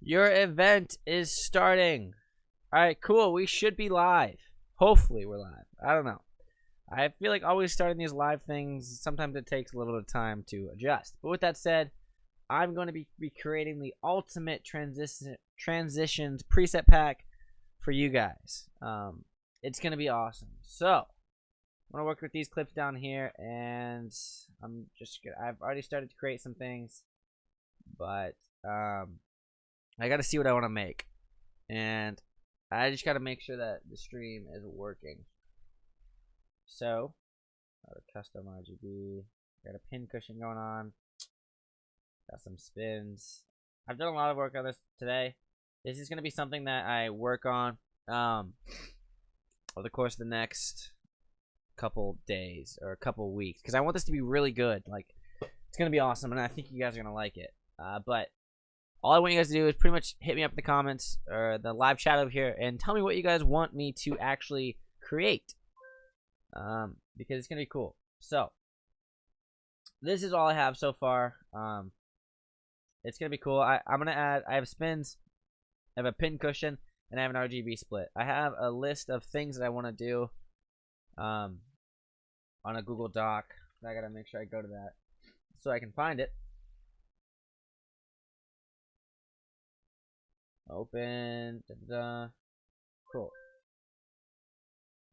Your event is starting. Alright, cool. We should be live. Hopefully we're live. I don't know. I feel like always starting these live things, sometimes it takes a little bit of time to adjust. But with that said, I'm going to be creating the ultimate transitions preset pack for you guys. It's going to be awesome. So, I'm going to work with these clips down here, and I've already started to create some things, but I got to see what I want to make. And I just got to make sure that the stream is working. So, custom RGB. Got a pin cushion going on. Got some spins. I've done a lot of work on this today. This is going to be something that I work on over the course of the next couple days or a couple weeks, because I want this to be really good. Like, it's going to be awesome, and I think you guys are going to like it. But all I want you guys to do is pretty much hit me up in the comments or the live chat over here and tell me what you guys want me to actually create. Because it's gonna be cool. So this is all I have so far. It's gonna be cool. I'm gonna add. I have spins, I have a pin cushion, and I have an Rgb split. I have a list of things that I want to do on a Google Doc. I gotta make sure I go to that so I can find it. Open. Cool.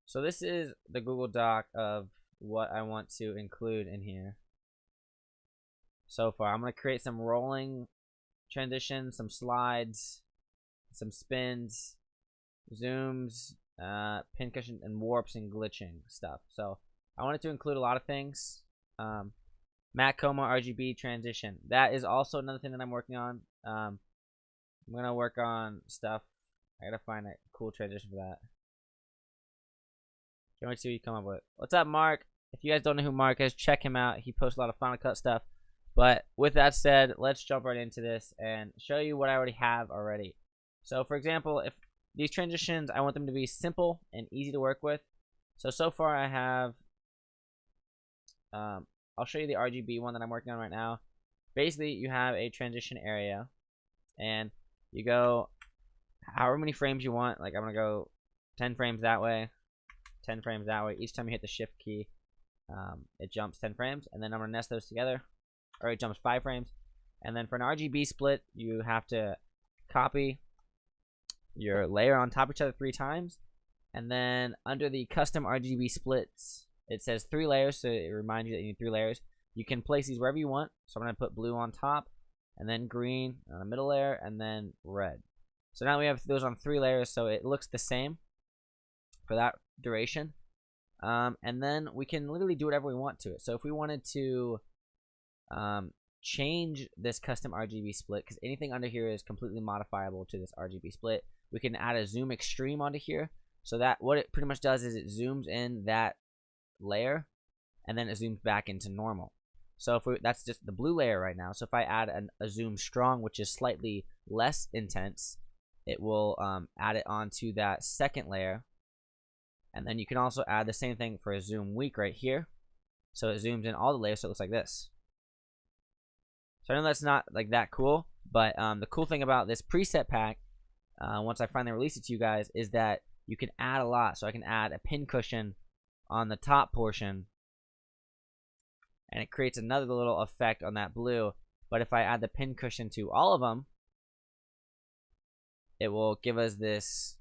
So this is the Google Doc of what I want to include in here. So far, I'm going to create some rolling transitions, some slides, some spins, zooms, pin cushion, and warps and glitching stuff. So I wanted to include a lot of things. Matt Como Rgb Transition. That is also another thing that I'm working on. I'm going to work on stuff. I got to find a cool transition for that. Can't wait to see what you come up with. What's up, Mark? If you guys don't know who Mark is, check him out. He posts a lot of Final Cut stuff. But with that said, let's jump right into this and show you what I already have already. So, for example, if these transitions, I want them to be simple and easy to work with. So far I have, I'll show you the RGB one that I'm working on right now. Basically, you have a transition area, and you go however many frames you want. Like, I'm going to go 10 frames that way. 10 frames that way. Each time you hit the shift key, it jumps 10 frames, and then I'm gonna nest those together, or it jumps 5 frames. And then for an RGB split, you have to copy your layer on top of each other 3 times, and then under the custom RGB splits, it says 3 layers, so it reminds you that you need 3 layers. You can place these wherever you want. So I'm gonna put blue on top, and then green on the middle layer, and then red. So now we have those on 3 layers, so it looks the same for that duration. And then we can literally do whatever we want to it. So if we wanted to change this custom RGB split, because anything under here is completely modifiable to this RGB split, we can add a zoom extreme onto here. So that what it pretty much does is it zooms in that layer, and then it zooms back into normal. So if that's just the blue layer right now. So if I add a zoom strong, which is slightly less intense, it will add it onto that second layer. And then you can also add the same thing for a zoom weak right here. So it zooms in all the layers, so it looks like this. So I know that's not like that cool, but the cool thing about this preset pack, once I finally release it to you guys, is that you can add a lot. So I can add a pin cushion on the top portion, and it creates another little effect on that blue. But if I add the pin cushion to all of them, it will give us this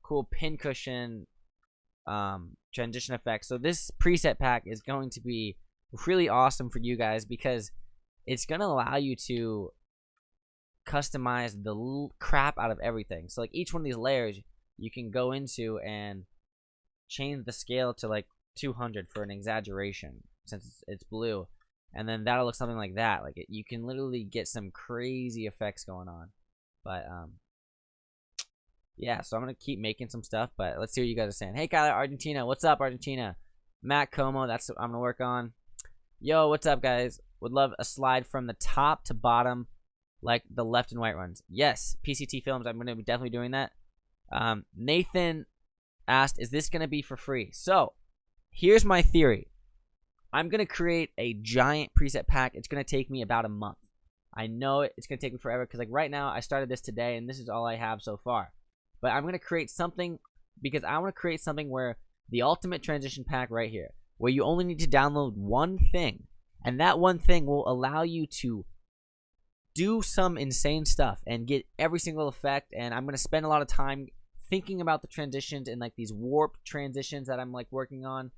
cool pin cushion transition effect. So this preset pack is going to be really awesome for you guys, because it's going to allow you to customize the crap out of everything. So like each one of these layers you can go into and change the scale to like 200 for an exaggeration, since it's blue, and then that'll look something like that. Like you can literally get some crazy effects going on. But yeah, so I'm going to keep making some stuff, but let's see what you guys are saying. Hey, Kyler, Argentina. What's up, Argentina? Matt Como, that's what I'm going to work on. Yo, what's up, guys? Would love a slide from the top to bottom, like the left and right ones. Yes, PCT Films, I'm going to be definitely doing that. Nathan asked, is this going to be for free? So, here's my theory. I'm going to create a giant preset pack. It's going to take me about a month. I know it's going to take me forever because like right now I started this today and this is all I have so far. But I'm going to create something because I want to create something where the ultimate transition pack right here, where you only need to download one thing, and that one thing will allow you to do some insane stuff and get every single effect. And I'm going to spend a lot of time thinking about the transitions and like these warp transitions that I'm like working on,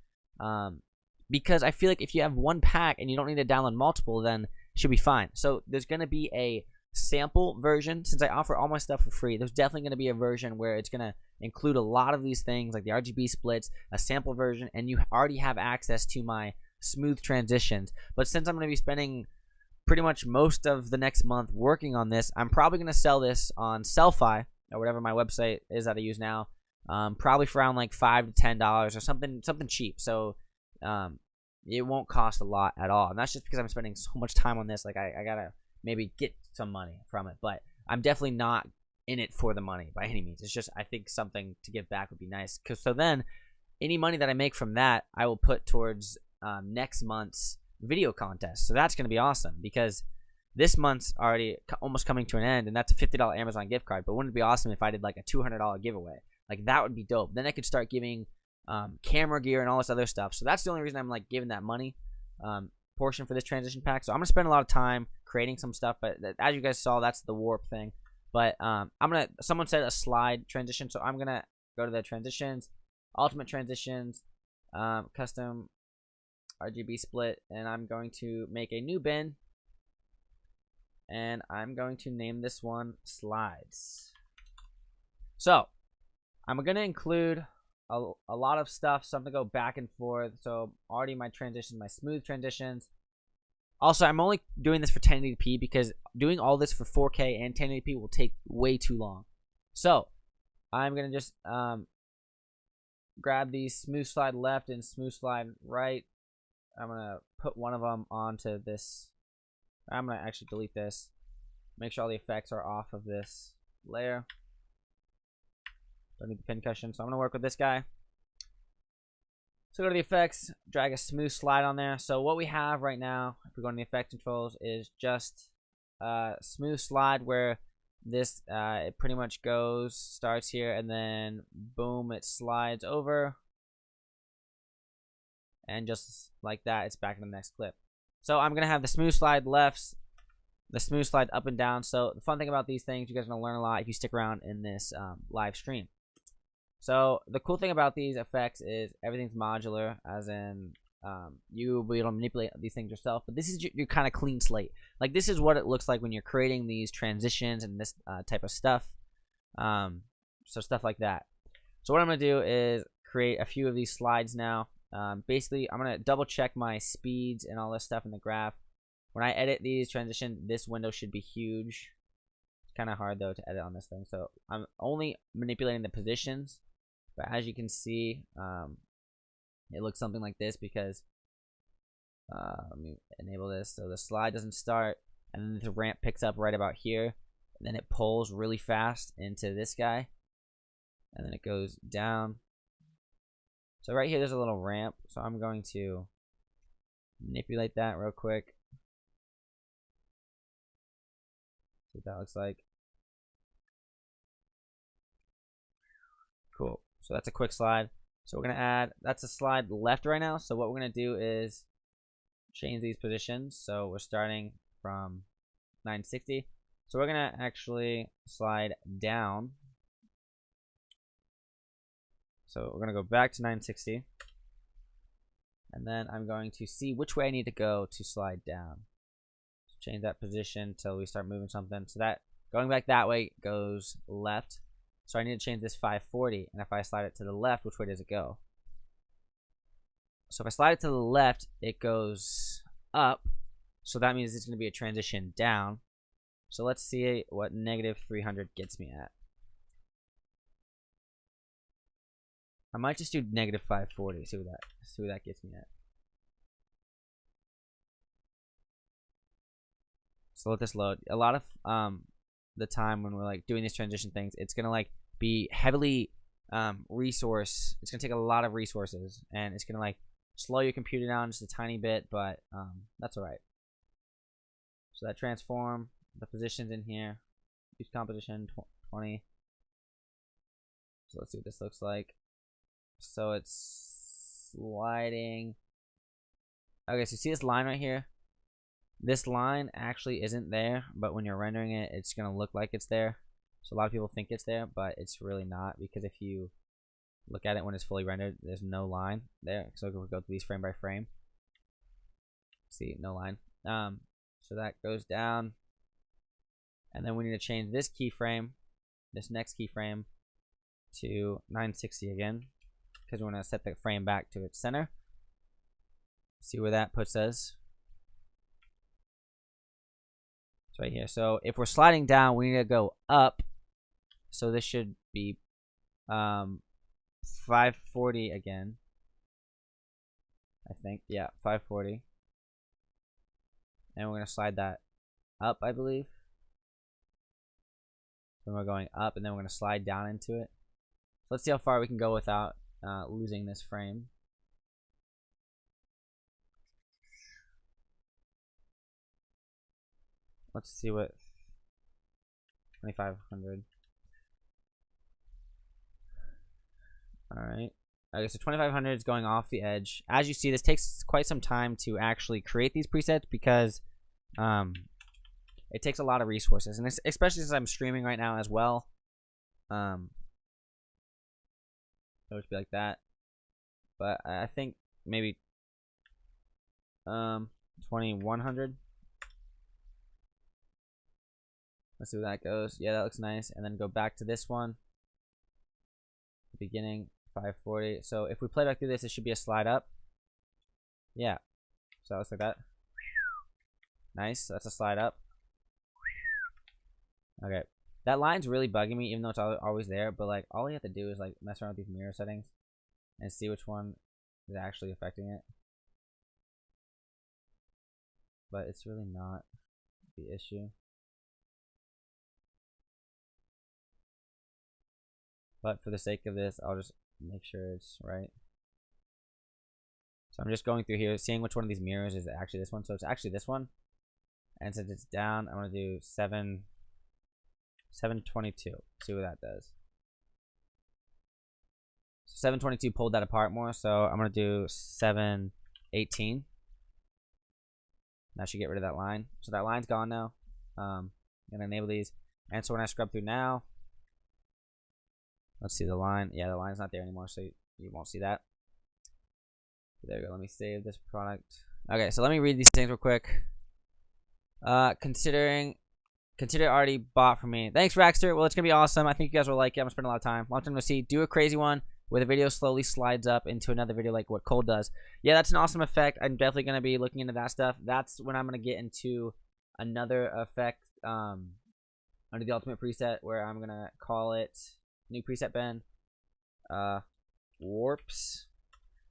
because I feel like if you have one pack and you don't need to download multiple, then it should be fine. So there's going to be a sample version. Since I offer all my stuff for free, there's definitely going to be a version where it's going to include a lot of these things like the Rgb splits, a sample version, and you already have access to my smooth transitions. But since I'm going to be spending pretty much most of the next month working on this, I'm probably going to sell this on Sellfy or whatever my website is that I use now, probably for around like $5 to $10 or something cheap. So it won't cost a lot at all, and that's just because I'm spending so much time on this. Like I gotta maybe get some money from it, but I'm definitely not in it for the money by any means. It's just I think something to give back would be nice, because so then any money that I make from that I will put towards next month's video contest. So that's gonna be awesome, because this month's already almost coming to an end, and that's a $50 Amazon gift card. But wouldn't it be awesome if I did like a $200 giveaway? Like that would be dope. Then I could start giving camera gear and all this other stuff. So that's the only reason I'm like giving that money portion for this transition pack. So I'm gonna spend a lot of time creating some stuff, but as you guys saw, that's the warp thing. But someone said a slide transition, so I'm gonna go to the transitions, ultimate transitions, custom Rgb split, and I'm going to make a new bin, and I'm going to name this one slides. So I'm gonna include a lot of stuff, something to go back and forth. So already my transitions, my smooth transitions. Also, I'm only doing this for 1080p because doing all this for 4K and 1080p will take way too long. So I'm gonna just grab these smooth slide left and smooth slide right. I'm gonna put one of them onto this. I'm gonna actually delete this. Make sure all the effects are off of this layer. Don't need the pin cushion, so I'm gonna work with this guy. So go to the effects, drag a smooth slide on there. So what we have right now, if we go to the effect controls, is just a smooth slide where this it pretty much starts here, and then boom, it slides over, and just like that, it's back in the next clip. So I'm gonna have the smooth slide lefts, the smooth slide up and down. So the fun thing about these things, you guys are gonna learn a lot if you stick around in this live stream. So the cool thing about these effects is everything's modular, as in you will be able to manipulate these things yourself. But this is your kind of clean slate. Like this is what it looks like when you're creating these transitions and this type of stuff. So stuff like that. So what I'm gonna do is create a few of these slides now. Basically, I'm gonna double check my speeds and all this stuff in the graph. When I edit these transitions, this window should be huge. It's kind of hard though to edit on this thing, so I'm only manipulating the positions. But as you can see, it looks something like this because let me enable this so the slide doesn't start, and then the ramp picks up right about here, and then it pulls really fast into this guy, and then it goes down. So right here there's a little ramp, so I'm going to manipulate that real quick. See what that looks like. Cool. So that's a quick slide. So we're gonna add, that's a slide left right now. So what we're gonna do is change these positions. So we're starting from 960. So we're gonna actually slide down. So we're gonna go back to 960. And then I'm going to see which way I need to go to slide down. So change that position until we start moving something. So that going back that way goes left. So I need to change this 540, and if I slide it to the left, which way does it go? So if I slide it to the left, it goes up. So that means it's going to be a transition down. So let's see what negative 300 gets me at. I might just do negative 540. See what that gets me at. So let this load. A lot of the time when we're like doing these transition things, it's gonna like be heavily resource. It's gonna take a lot of resources, and it's gonna like slow your computer down just a tiny bit, but that's all right. So that transform, the positions in here, use composition 20. So let's see what this looks like. So it's sliding. Okay, so you see this line right here? This line actually isn't there, but when you're rendering it, it's gonna look like it's there. So a lot of people think it's there, but it's really not, because if you look at it when it's fully rendered, there's no line there. So we'll go through these frame by frame. See, no line. So that goes down, and then we need to change this keyframe, this next keyframe, to 960 again, because we want to set the frame back to its center. See where that puts us. It's right here. So if we're sliding down, we need to go up. So this should be 540 again. I think, yeah, 540. And we're going to slide that up, I believe. Then we're going up, and then we're going to slide down into it. Let's see how far we can go without losing this frame. Let's see what 2500. Alright. Okay, so 2500 is going off the edge. As you see, this takes quite some time to actually create these presets, because it takes a lot of resources, and especially since I'm streaming right now as well. It would be like that, but I think maybe 2100. Let's see where that goes. Yeah, that looks nice. And then go back to this one. Beginning 540. So if we play back through this, it should be a slide up. Yeah. So that looks like that. Nice. That's a slide up. Okay. That line's really bugging me, even though it's always there. But like, all you have to do is like mess around with these mirror settings and see which one is actually affecting it. But it's really not the issue. But for the sake of this, I'll just make sure it's right. So I'm just going through here, seeing which one of these mirrors is actually this one. So it's actually this one. And since it's down, I'm going to do 722. See what that does. So 722 pulled that apart more. So I'm going to do 718. That should get rid of that line. So that line's gone now. I'm going to enable these. And so when I scrub through now, let's see the line. Yeah, the line's not there anymore, so you won't see that. There we go. Let me save this product. Okay, so let me read these things real quick. Consider already bought for me. Thanks, Raxter. Well, it's gonna be awesome. I think you guys will like it. I'm gonna spend a lot of time. Long time to see. Do a crazy one where the video slowly slides up into another video, like what Cole does. Yeah, that's an awesome effect. I'm definitely gonna be looking into that stuff. That's when I'm gonna get into another effect under the ultimate preset, where I'm gonna call it new preset bin, warps.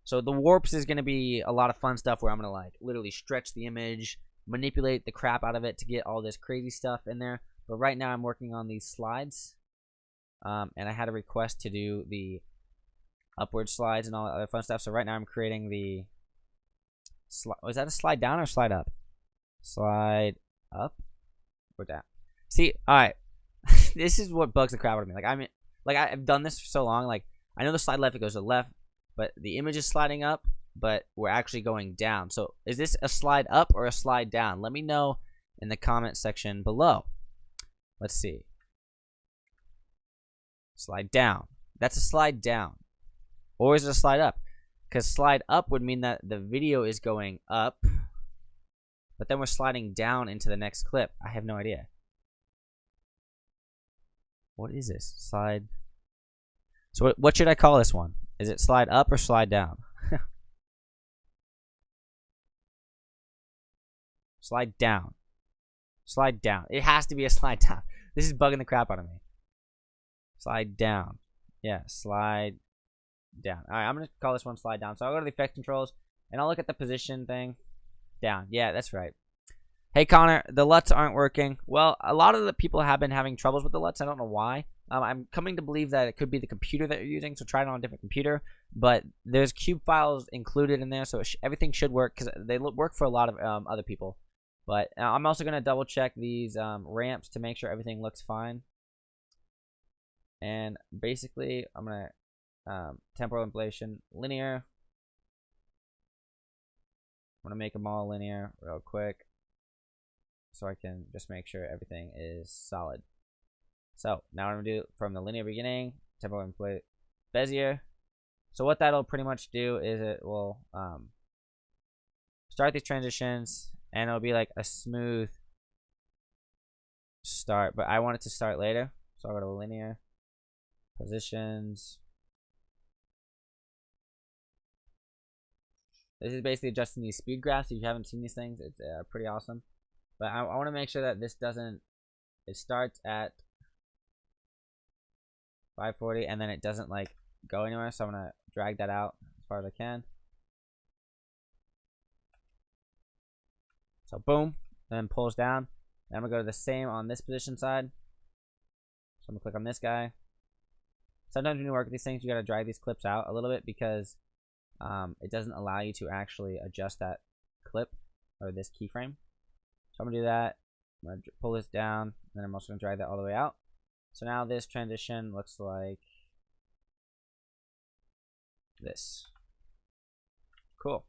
So the warps is gonna be a lot of fun stuff where I'm gonna like literally stretch the image, manipulate the crap out of it to get all this crazy stuff in there. But right now I'm working on these slides, and I had a request to do the upward slides and all that other fun stuff. So right now I'm creating the was that a slide down or slide up? Slide up or down? See, all right. This is what bugs the crap out of me. Like I've done this for so long. Like I know the slide left, it goes to the left, but the image is sliding up, but we're actually going down. So is this a slide up or a slide down? Let me know in the comment section below. Let's see. Slide down. That's a slide down. Or is it a slide up? Because slide up would mean that the video is going up, but then we're sliding down into the next clip. I have no idea. What is this? Slide. So what should I call this one? Is it slide up or slide down? Slide down. Slide down. It has to be a slide down. This is bugging the crap out of me. Slide down. Yeah, slide down. Alright, I'm going to call this one slide down. So I'll go to the effect controls, and I'll look at the position thing. Down. Yeah, that's right. Hey, Connor, the LUTs aren't working. Well, a lot of the people have been having troubles with the LUTs. I don't know why. I'm coming to believe that it could be the computer that you're using, so try it on a different computer. But there's cube files included in there, so everything should work, because they work for a lot of other people. But I'm also going to double check these ramps to make sure everything looks fine. And basically, I'm going to temporal inflation linear. I'm going to make them all linear real quick so I can just make sure everything is solid. So now what I'm going to do from the linear beginning, temporal inflate Bezier. So what that'll pretty much do is it will start these transitions, and it'll be like a smooth start, but I want it to start later. So I'll go to linear, positions. This is basically adjusting these speed graphs. If you haven't seen these things, it's pretty awesome. But I want to make sure that this doesn't, it starts at 540 and then it doesn't like go anywhere. So I'm going to drag that out as far as I can. So boom, and then pulls down. And I'm going to go to the same on this position side. So I'm going to click on this guy. Sometimes when you work with these things, you got to drag these clips out a little bit because it doesn't allow you to actually adjust that clip or this keyframe. So I'm going to do that. I'm going to pull this down, and then I'm also going to drag that all the way out. So now this transition looks like this. Cool.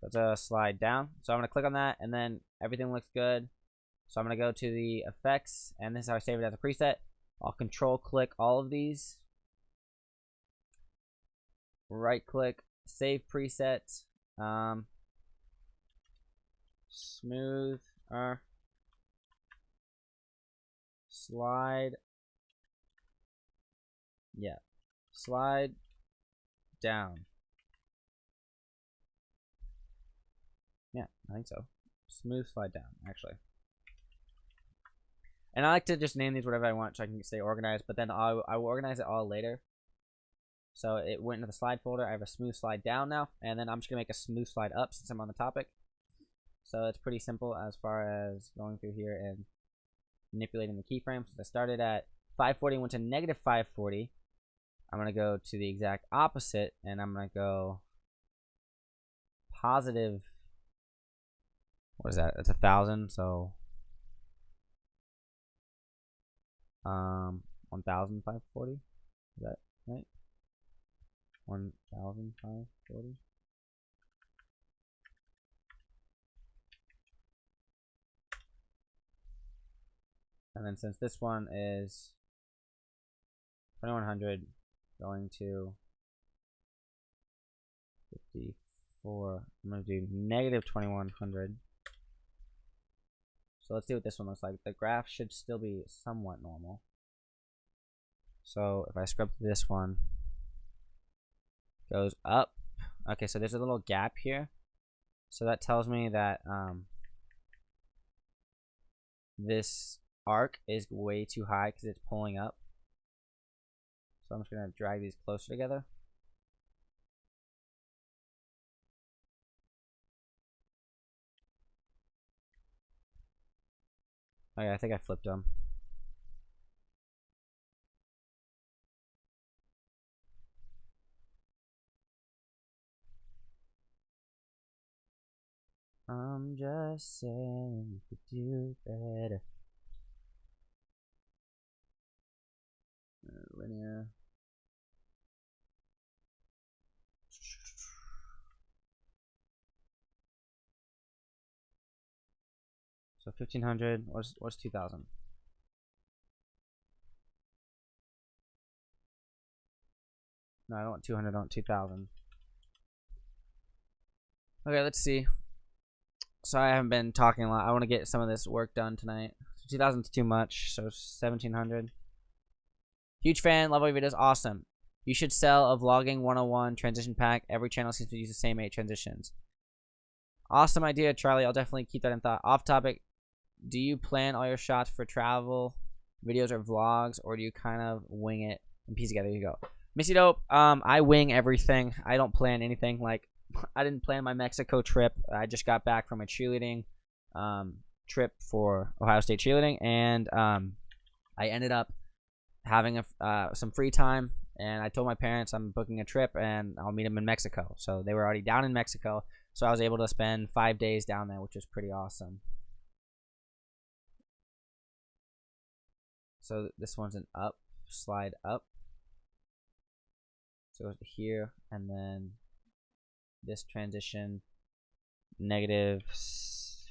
Let's slide down. So I'm going to click on that, and then everything looks good. So I'm going to go to the effects, and this is how I save it as a preset. I'll control click all of these. Right click, save preset. Smooth. Slide. Yeah. Slide down. Yeah, I think so. Smooth slide down, actually. And I like to just name these whatever I want so I can stay organized, but then I will organize it all later. So it went into the slide folder. I have a smooth slide down now, and then I'm just going to make a smooth slide up since I'm on the topic. So it's pretty simple as far as going through here and manipulating the keyframes. Since I started at 540 and went to negative 540, I'm going to go to the exact opposite, and I'm going to go positive. What is that? It's 1,000, so 1,540. Is that right? 1,540. And then since this one is 2,100 going to 54, I'm going to do negative 2,100. So let's see what this one looks like. The graph should still be somewhat normal. So if I scrub through this one, goes up. Okay, so there's a little gap here. So that tells me that this arc is way too high because it's pulling up. So I'm just going to drag these closer together. Oh yeah, I think I flipped them. I'm just saying you could do better. Linear. So 1,500. What's 2,000? No, I don't want 200. I want 2,000. Okay, let's see. Sorry, I haven't been talking a lot. I want to get some of this work done tonight. 2,000 is too much, so 1,700. Huge fan, love all your videos, awesome. You should sell a vlogging 101 transition pack. Every channel seems to use the same 8 transitions. Awesome idea, Charlie. I'll definitely keep that in thought. Off topic, do you plan all your shots for travel videos or vlogs, or do you kind of wing it and piece together? There you go. Missy Dope, I wing everything. I don't plan anything. Like, I didn't plan my Mexico trip. I just got back from a cheerleading trip for Ohio State cheerleading, and I ended up having some free time, and I told my parents I'm booking a trip and I'll meet them in Mexico. So they were already down in Mexico. So I was able to spend 5 days down there, which was pretty awesome. So this one's an up, slide up. So it goes to here, and then this transition, negative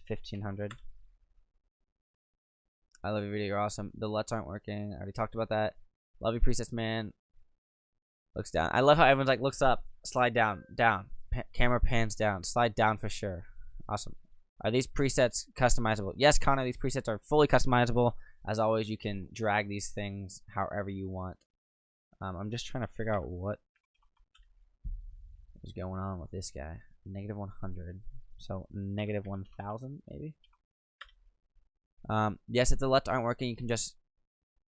1500. I love your video, you're awesome. The LUTs aren't working. I already talked about that. Love your presets, man. Looks down. I love how everyone's like, looks up, slide down, down. Camera pans down, slide down for sure. Awesome. Are these presets customizable? Yes, Connor, these presets are fully customizable. As always, you can drag these things however you want. I'm just trying to figure out what is going on with this guy. Negative 100. So negative 1000 maybe. Yes, if the LUTs aren't working, you can just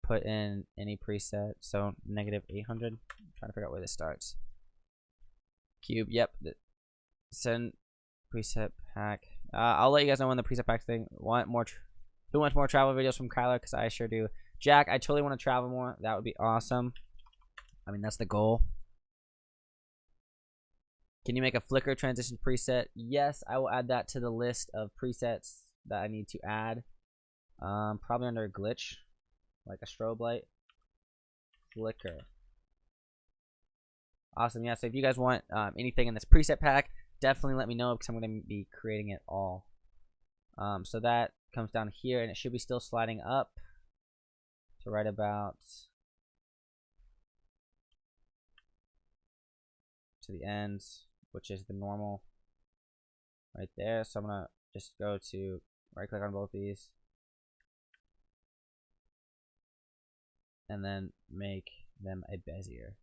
put in any preset. So negative 800. I'm trying to figure out where this starts. Cube. Yep. Send preset pack. I'll let you guys know when the preset pack thing. Who wants more travel videos from Kyler? Because I sure do. Jack, I totally want to travel more. That would be awesome. I mean, that's the goal. Can you make a flicker transition preset? Yes, I will add that to the list of presets that I need to add. Probably under a glitch, like a strobe light. Flicker. Awesome. Yeah, so if you guys want anything in this preset pack, definitely let me know because I'm going to be creating it all. So that comes down here, and it should be still sliding up to right about to the ends, which is the normal right there. So I'm going to just go to right click on both these and then make them a bezier.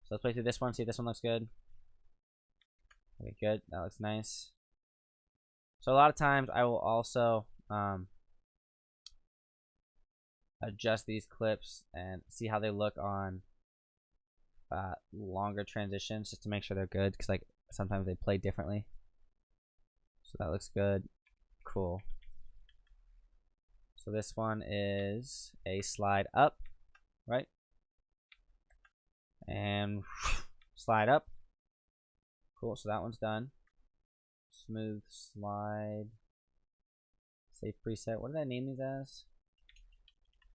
So let's play through this one, see if this one looks good. Okay, good. That looks nice. So a lot of times I will also adjust these clips and see how they look on longer transitions just to make sure they're good, because like sometimes they play differently. So that looks good. Cool. So this one is a slide up, right? And slide up. Cool, so that one's done. Smooth slide. Save preset. What did I name these as?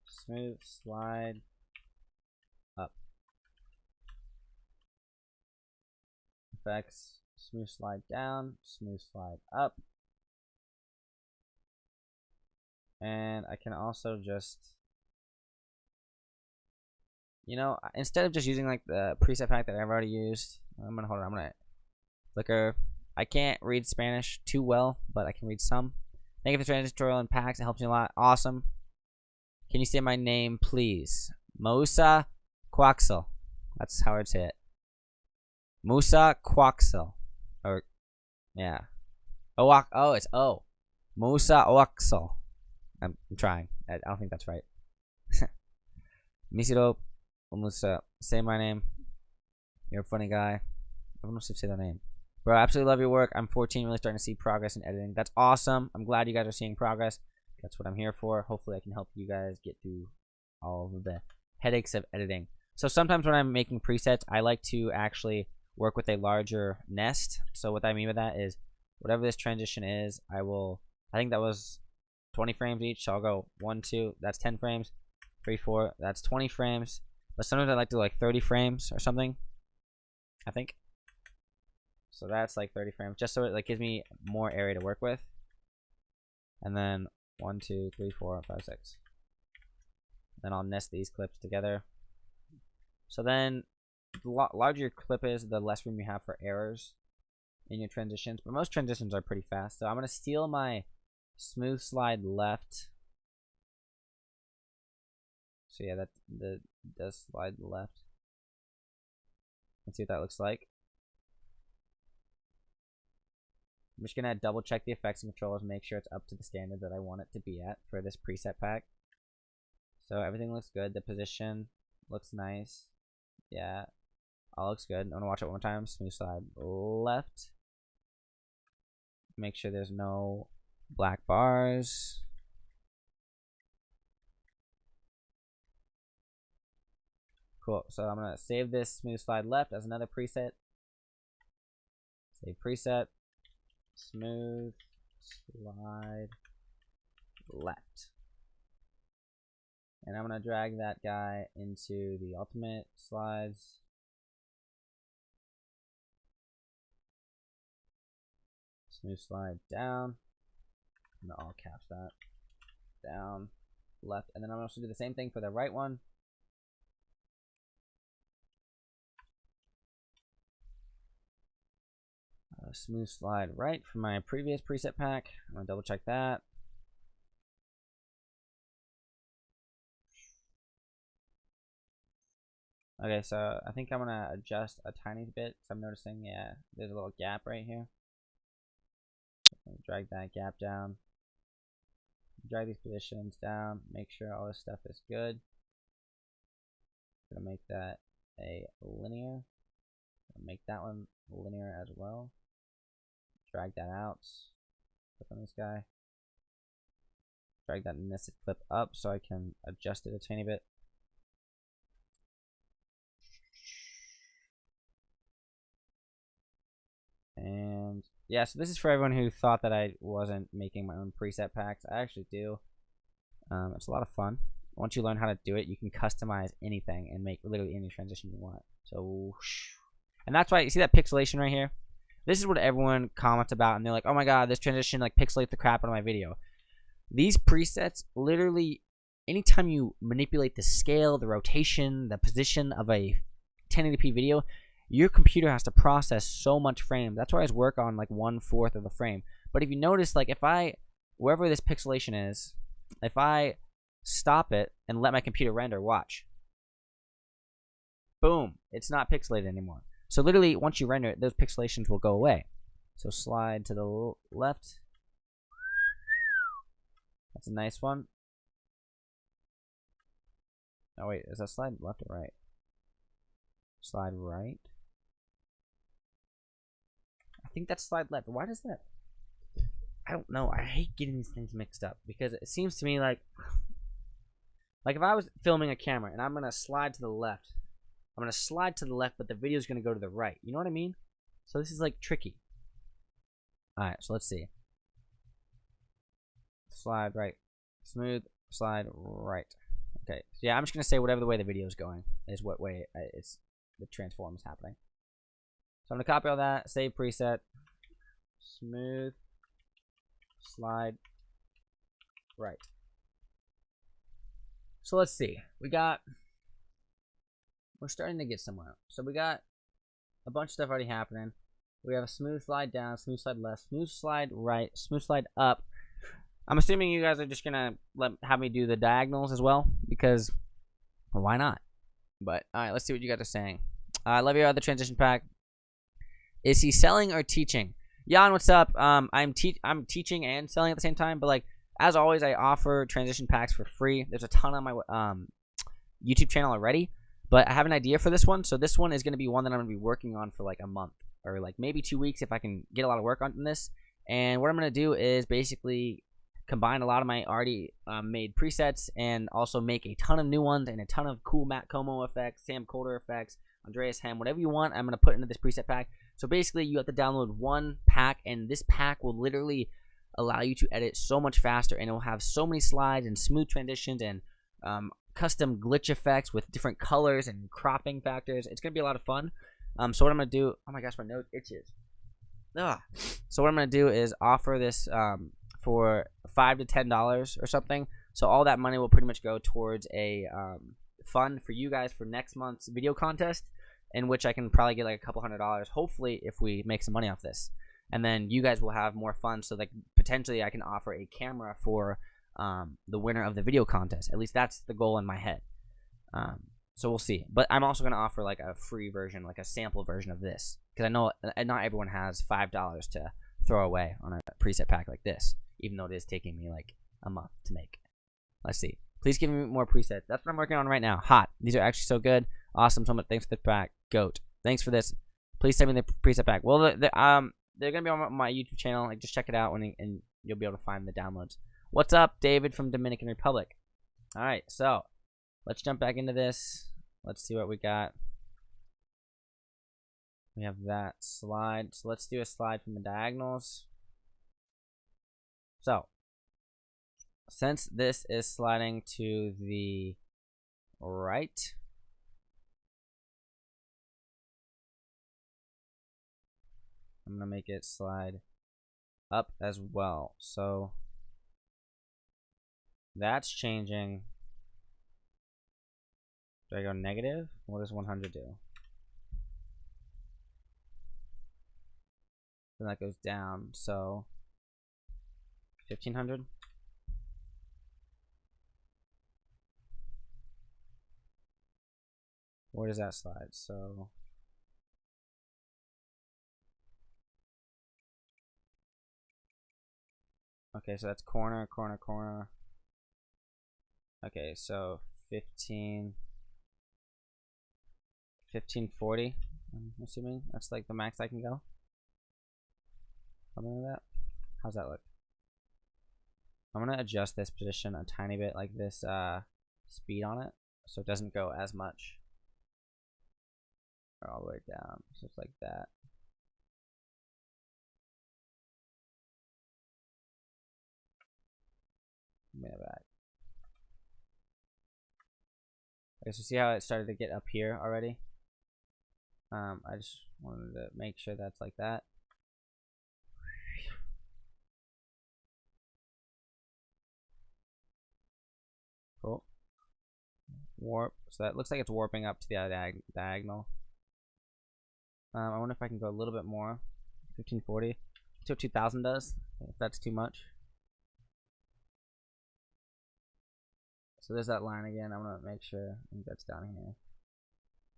Smooth slide up. Effects. Smooth slide down. Smooth slide up. And I can also just, you know, instead of just using like the preset pack that I've already used, I'm gonna flicker. I can't read Spanish too well, but I can read some. Thank you for the transition tutorial and packs. It helps me a lot. Awesome. Can you say my name, please? Musa Quaxel. That's how I'd say it. Musa Quaxel. Or, yeah. Oh, it's O. Musa Quaxel. I'm trying. I don't think that's right. Misiro Musa. Say my name. You're a funny guy. Everyone should say their name. Bro, I absolutely love your work. I'm 14, really starting to see progress in editing. That's awesome. I'm glad you guys are seeing progress. That's what I'm here for. Hopefully I can help you guys get through all of the headaches of editing. So sometimes when I'm making presets, I like to actually work with a larger nest. So what I mean by that is whatever this transition is, I think that was 20 frames each. So I'll go 1, 2, that's 10 frames. 3, 4, that's 20 frames. But sometimes I like to do like 30 frames or something, I think. So that's like 30 frames, just so it like gives me more area to work with. And then 1, 2, 3, 4, 5, 6. Then I'll nest these clips together. So then the larger your clip is, the less room you have for errors in your transitions. But most transitions are pretty fast. So I'm gonna steal my smooth slide left. So yeah, that does slide left. Let's see what that looks like. I'm just gonna double check the effects and controls, make sure it's up to the standard that I want it to be at for this preset pack. So everything looks good. The position looks nice. Yeah, all looks good. I'm gonna watch it one more time. Smooth slide left. Make sure there's no black bars. Cool. So I'm gonna save this smooth slide left as another preset. Save preset. smooth, slide, left. And I'm going to drag that guy into the ultimate slides. Smooth slide down. I'm going to all caps that. Down, left. And then I'm also do the same thing for the right one. Smooth slide right from my previous preset pack. I'm going to double check that. Okay, so I think I'm going to adjust a tiny bit. So I'm noticing, yeah, there's a little gap right here. Drag that gap down. Drag these positions down. Make sure all this stuff is good. Gonna make that a linear. Gonna make that one linear as well. Drag that out. Click on this guy. Drag that nested clip up so I can adjust it a tiny bit. And yeah, so this is for everyone who thought that I wasn't making my own preset packs. I actually do. It's a lot of fun. Once you learn how to do it, you can customize anything and make literally any transition you want. So, and that's why you see that pixelation right here. This is what everyone comments about, and they're like, "Oh my god, this transition like pixelates the crap out of my video." These presets, literally, anytime you manipulate the scale, the rotation, the position of a 1080p video, your computer has to process so much frame. That's why I always work on like 1/4 of the frame. But if you notice, like if I, wherever this pixelation is, if I stop it and let my computer render, watch. Boom, it's not pixelated anymore. So literally, once you render it, those pixelations will go away. So slide to the left. That's a nice one. Oh wait, is that slide left or right? Slide right. I think that's slide left. Why does that? I don't know. I hate getting these things mixed up because it seems to me like if I was filming a camera and I'm gonna slide to the left, I'm gonna slide to the left, but the video is gonna go to the right. You know what I mean? So this is like tricky. All right, so let's see. Slide right, smooth, slide right. Okay, so yeah, I'm just gonna say whatever the way the video is going is what way it's the transform is happening. So I'm gonna copy all that, save preset, smooth, slide right. So let's see. We're starting to get somewhere. So we got a bunch of stuff already happening. We have a smooth slide down, smooth slide left, smooth slide right, smooth slide up. I'm assuming you guys are just gonna have me do the diagonals as well because why not? But all right, let's see what you guys are saying. I love your other transition pack. Is he selling or teaching? Jan, what's up? I'm teaching and selling at the same time, but like as always, I offer transition packs for free. There's a ton on my YouTube channel already, but I have an idea for this one. So this one is going to be one that I'm going to be working on for like a month or like maybe 2 weeks if I can get a lot of work on this. And what I'm going to do is basically combine a lot of my already made presets and also make a ton of new ones and a ton of cool Matt Como effects, Sam Coulter effects, Andreas Hem, whatever you want, I'm going to put into this preset pack. So basically, you have to download one pack, and this pack will literally allow you to edit so much faster, and it will have so many slides and smooth transitions and custom glitch effects with different colors and cropping factors. It's going to be a lot of fun. So what I'm going to do, oh my gosh, my nose itches. Ugh. So what I'm going to do is offer this for $5 to $10 or something. So all that money will pretty much go towards a fund for you guys for next month's video contest, in which I can probably get like a couple $100, hopefully, if we make some money off this. And then you guys will have more fun, so like potentially I can offer a camera for the winner of the video contest. At least that's the goal in my head. So we'll see. But I'm also going to offer like a free version, like a sample version of this, because I know not everyone has $5 to throw away on a preset pack like this, even though it is taking me like a month to make. Let's see. Please give me more presets. That's what I'm working on right now. Hot. These are actually so good. Awesome. So much. Thanks for the pack. Goat. Thanks for this. Please send me the preset pack. Well, they're gonna be on my YouTube channel. Like, just check it out and you'll be able to find the downloads. What's up, David from Dominican Republic? All right, so let's jump back into this. Let's see what we got. We have that slide. So let's do a slide from the diagonals. So, since this is sliding to the right, I'm gonna make it slide up as well. So that's changing. Do I go negative? What does 100 do? Then that goes down. So 1500. Where does that slide? So okay, so that's corner, corner, corner. Okay, so 1540. I'm assuming that's like the max I can go. Something like that. How's that look? I'm gonna adjust this position a tiny bit, like this speed on it, so it doesn't go as much. Or all the way down, so it's like that. Give me that back. Okay, so see how it started to get up here already? I just wanted to make sure that's like that. Cool. Warp. So that looks like it's warping up to the diagonal. I wonder if I can go a little bit more. 1540. That's what 2000 does. If that's too much. So there's that line again. I'm gonna make sure. I think that's down here.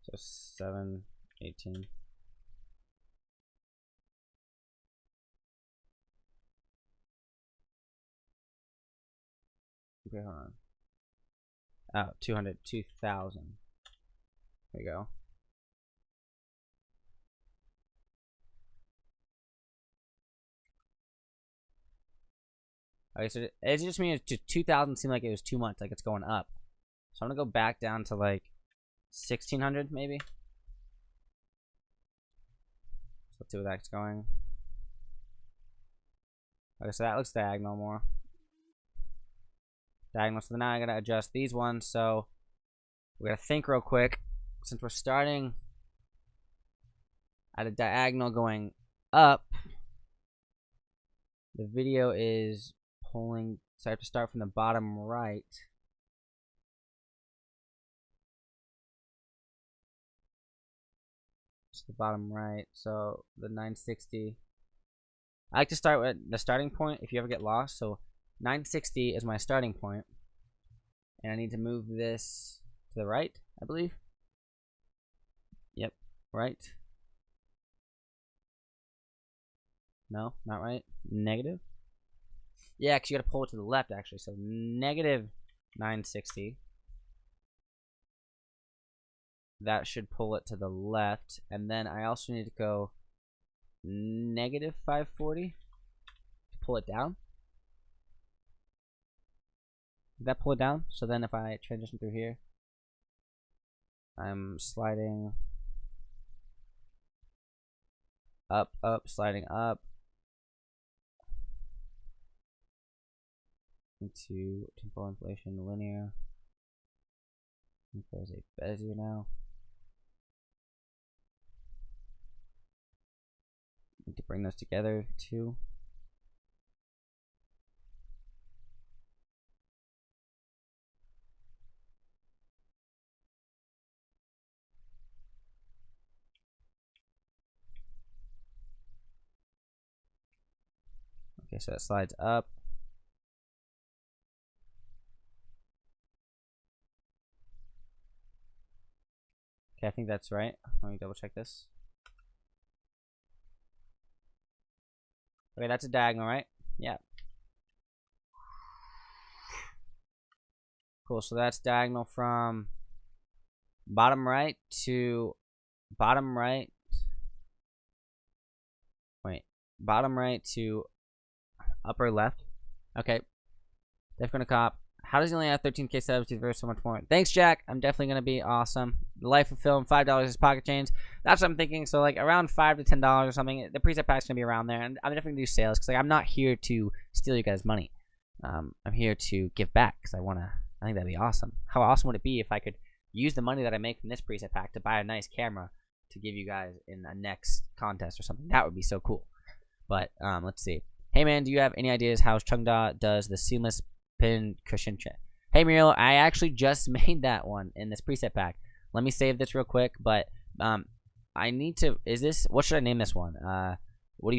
So 718. Okay, hold on. Oh, 200, 2000. There we go. Okay, so it just means to 2000 seemed like it was too much, like it's going up. So I'm gonna go back down to like 1600 maybe. So let's see where that's going. Okay, so that looks diagonal more. Diagonal. So now I gotta adjust these ones. So we gotta think real quick. Since we're starting at a diagonal going up, the video is pulling. So I have to start from the bottom right. The bottom right, so the 960. I like to start with the starting point if you ever get lost. So 960 is my starting point, and I need to move this to the right, I believe. Yep, right. No, not right. Negative. Yeah, because you got to pull it to the left actually. So negative 960. That should pull it to the left, and then I also need to go negative 540 to pull it down. Did that pull it down? So then if I transition through here, I'm sliding up, up, sliding up into temporal inflation linear. I think there's a bezier now. Need to bring those together too. Okay, so that slides up. Okay, I think that's right. Let me double check this. Okay, that's a diagonal, right? Yeah. Cool, so that's diagonal from bottom right to bottom right. Wait, bottom right to upper left. Okay. Def gonna cop. How does he only have 13K subs? He's very so much more. Thanks, Jack. I'm definitely gonna be awesome. The Life of Film, $5 is pocket change. That's what I'm thinking. So like around $5 to $10 or something. The preset pack's gonna be around there, and I'm definitely gonna do sales because like I'm not here to steal you guys' money. I'm here to give back because I think that'd be awesome. How awesome would it be if I could use the money that I make from this preset pack to buy a nice camera to give you guys in a next contest or something? That would be so cool. But let's see. Hey man, do you have any ideas how Chungda does the seamless pin cushion check? Hey Muriel, I actually just made that one in this preset pack. Let me save this real quick. But I need to. What should I name this one? What do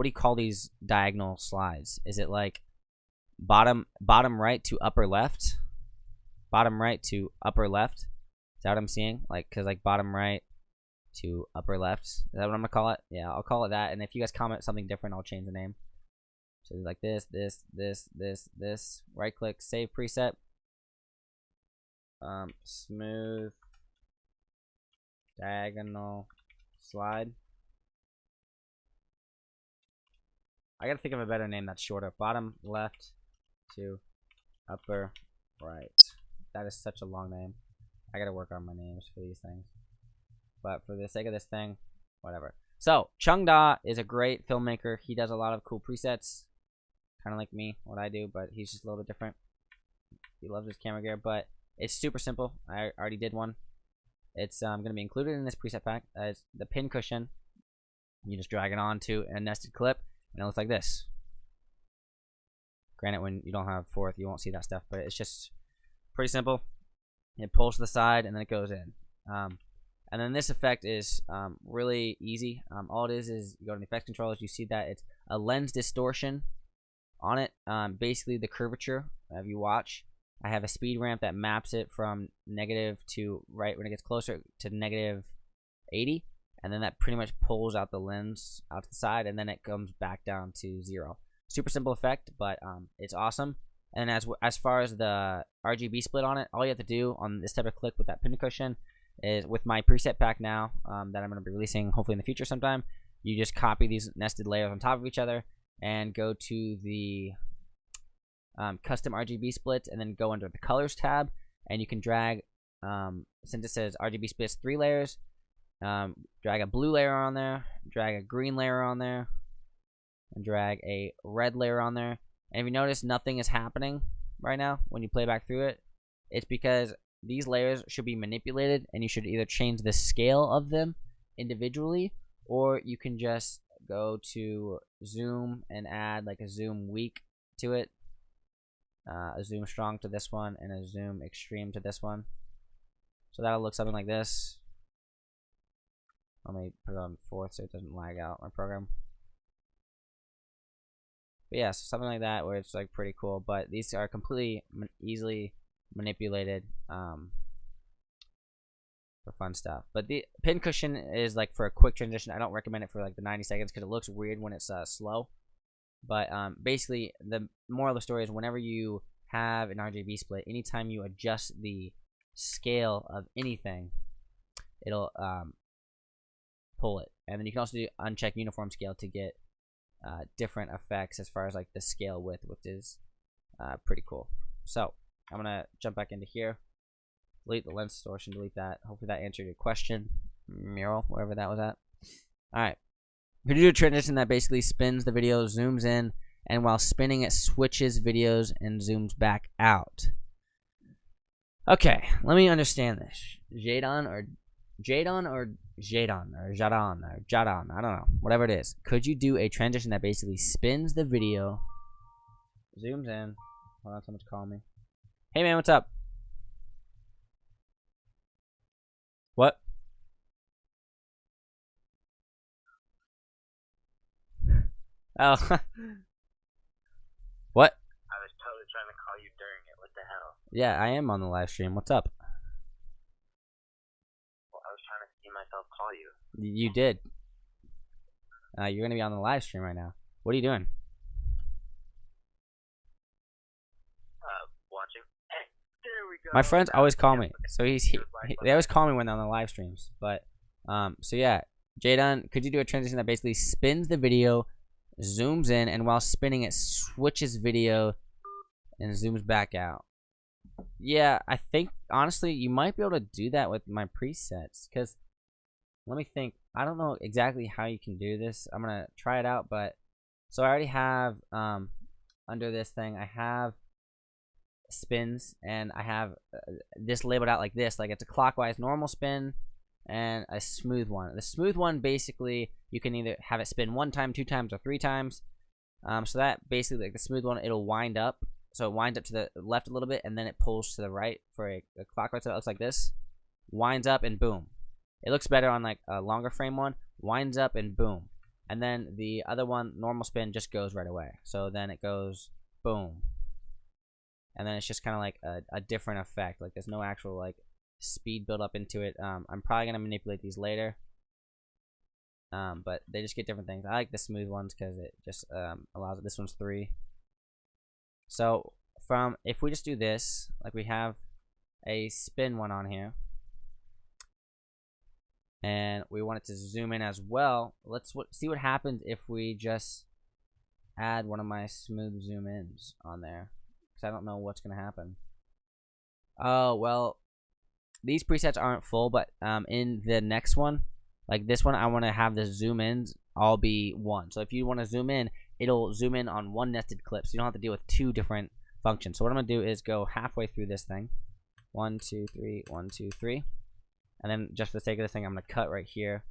you call these diagonal slides? Is it like bottom right to upper left? Bottom right to upper left. Is that what I'm seeing? Like, cause like bottom right to upper left. Is that what I'm gonna call it? Yeah, I'll call it that. And if you guys comment something different, I'll change the name. So like this. Right click, save preset. Smooth diagonal slide. I gotta think of a better name that's shorter. Bottom left to upper right. That is such a long name. I gotta work on my names for these things. But for the sake of this thing, whatever. So, Chungda is a great filmmaker. He does a lot of cool presets. Kind of like me, what I do, but he's just a little bit different. He loves his camera gear, but it's super simple. I already did one. It's going to be included in this preset pack. It's the pin cushion. You just drag it onto a nested clip, and it looks like this. Granted, when you don't have fourth, you won't see that stuff, but it's just pretty simple. It pulls to the side, and then it goes in. And then this effect is really easy. All it is you go to the effects controllers. You see that it's a lens distortion on it. Basically, the curvature, if you watch, I have a speed ramp that maps it from negative to right when it gets closer to negative 80. And then that pretty much pulls out the lens out to the side, and then it comes back down to 0. Super simple effect, but it's awesome. And as far as the Rgb split on it, all you have to do on this type of click with that pin cushion is with my preset pack now that I'm going to be releasing hopefully in the future sometime. You just copy these nested layers on top of each other and go to the custom Rgb splits, and then go under the colors tab, and you can drag since it says Rgb splits 3 layers, drag a blue layer on there, drag a green layer on there, and drag a red layer on there. And if you notice nothing is happening right now when you play back through it, it's because these layers should be manipulated, and you should either change the scale of them individually, or you can just go to zoom and add like a zoom weak to it, a zoom strong to this one, and a zoom extreme to this one. So that'll look something like this. Let me put it on 4th so it doesn't lag out my program. But yeah, so something like that where it's like pretty cool. But these are completely easily manipulated for fun stuff. But the pin cushion is like for a quick transition. I don't recommend it for like the 90 seconds because it looks weird when it's slow. But basically, the moral of the story is whenever you have an Rgb split, anytime you adjust the scale of anything, it'll pull it. And then you can also do uncheck uniform scale to get different effects as far as like the scale width, which is pretty cool. So I'm gonna jump back into here, delete the lens distortion, delete that. Hopefully that answered your question, Mural, wherever that was at. All right, we're gonna do a transition that basically spins the video, zooms in, and while spinning it switches videos and zooms back out. Okay, let me understand this. Jadon, I don't know, whatever it is. Could you do a transition that basically spins the video, zooms in? Hold on, someone's calling me. Hey man, what's up? What? Oh. What? I was totally trying to call you during it. What the hell? Yeah, I am on the live stream. What's up? Well, I was trying to see myself call you. You did. You're gonna be on the live stream right now. What are you doing? Watching. Hey, there we go. My friends always call me, so they always call me when they're on the live streams. But so yeah, Jadon, could you do a transition that basically spins the video, zooms in, and while spinning it switches video and zooms back out? Yeah, I think honestly you might be able to do that with my presets, because let me think. I don't know exactly how you can do this. I'm gonna try it out, but so I already have under this thing I have spins, and I have this labeled out like this, like it's a clockwise normal spin and a smooth one. The smooth one, basically you can either have it spin 1 time, 2 times, or 3 times. So that basically, like the smooth one, it'll wind up. So it winds up to the left a little bit, and then it pulls to the right for a clockwise. So it looks like this. Winds up and boom. It looks better on like a longer frame one. Winds up and boom. And then the other one, normal spin, just goes right away. So then it goes boom. And then it's just kind of like a different effect. Like there's no actual like speed build up into it. I'm probably gonna manipulate these later. But they just get different things. I like the smooth ones because it just allows it. This one's 3. So if we just do this, like we have a spin one on here, and we want it to zoom in as well. Let's see what happens if we just add one of my smooth zoom ins on there, because I don't know what's gonna happen. Oh well, these presets aren't full, but in the next one, like this one, I want to have the zoom ins all be 1. So if you want to zoom in, it'll zoom in on 1 nested clip, so you don't have to deal with 2 different functions. So what I'm gonna do is go halfway through this thing, 1 2 3 1 2 3, and then just for the sake of this thing, I'm gonna cut right here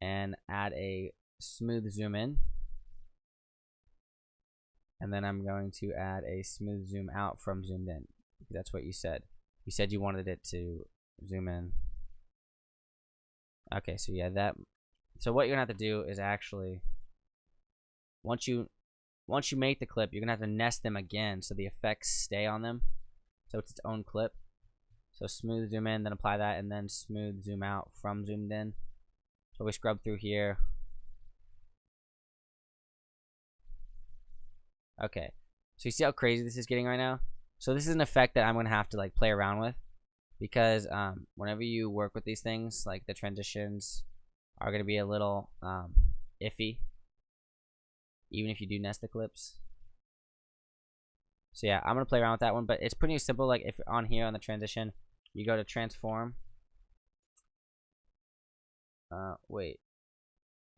and add a smooth zoom in, and then I'm going to add a smooth zoom out from zoomed in. That's what you said. You said you wanted it to zoom in. Okay, so yeah, so what you're gonna have to do is actually, once you make the clip, you're gonna have to nest them again so the effects stay on them, so it's its own clip. So smooth zoom in, then apply that, and then smooth zoom out from zoomed in. So we scrub through here. Okay, so you see how crazy this is getting right now? So this is an effect that I'm gonna have to like play around with, because whenever you work with these things, like the transitions are going to be a little iffy, even if you do nest the clips. So yeah, I'm going to play around with that one, but it's pretty simple. Like if on here on the transition, you go to transform. Wait,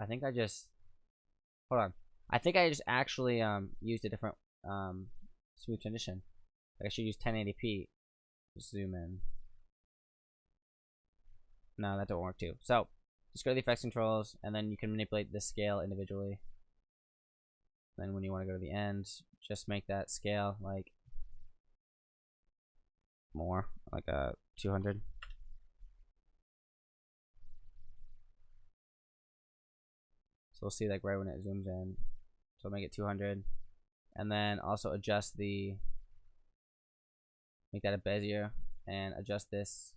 I think I just, hold on. I think I just actually used a different smooth transition. Like I should use 1080p. Just zoom in. No, that don't work too. So just go to the effects controls, and then you can manipulate the scale individually. Then when you want to go to the end, just make that scale like more, like 200. So we'll see like right when it zooms in. So make it 200, and then also adjust make that a bezier, and adjust this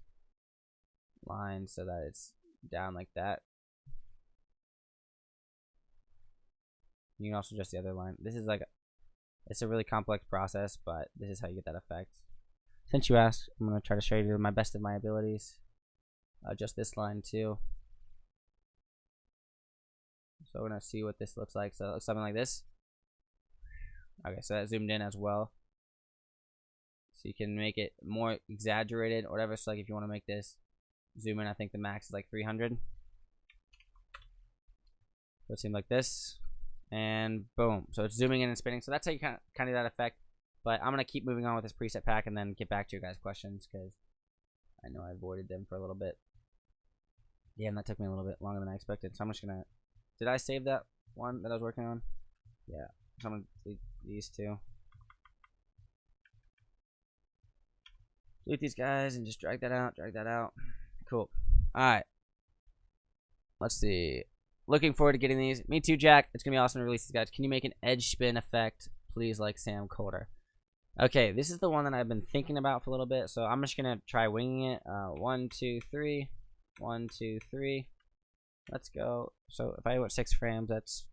line so that it's down like that. You can also adjust the other line. This is like it's a really complex process, but this is how you get that effect. Since you asked, I'm going to try to show you to my best of my abilities. Adjust this line too. So we're going to see what this looks like. So it looks something like this. Okay, so that zoomed in as well. So you can make it more exaggerated or whatever. So like if you want to make this zoom in, I think the max is like 300. So it seems like this, and boom. So it's zooming in and spinning. So that's how you kind of do that effect. But I'm gonna keep moving on with this preset pack and then get back to your guys' questions, because I know I avoided them for a little bit. Yeah, and that took me a little bit longer than I expected. So I'm just gonna. Did I save that one that I was working on? Yeah. So I'm gonna delete these two. Delete these guys and just drag that out. Drag that out. Cool. Alright. Let's see. Looking forward to getting these. Me too, Jack. It's going to be awesome to release these guys. Can you make an edge spin effect, please, like Sam Coulter? Okay, this is the one that I've been thinking about for a little bit, so I'm just going to try winging it. 1, 2, 3. 1, 2, 3. Let's go. So if I went 6 frames, that's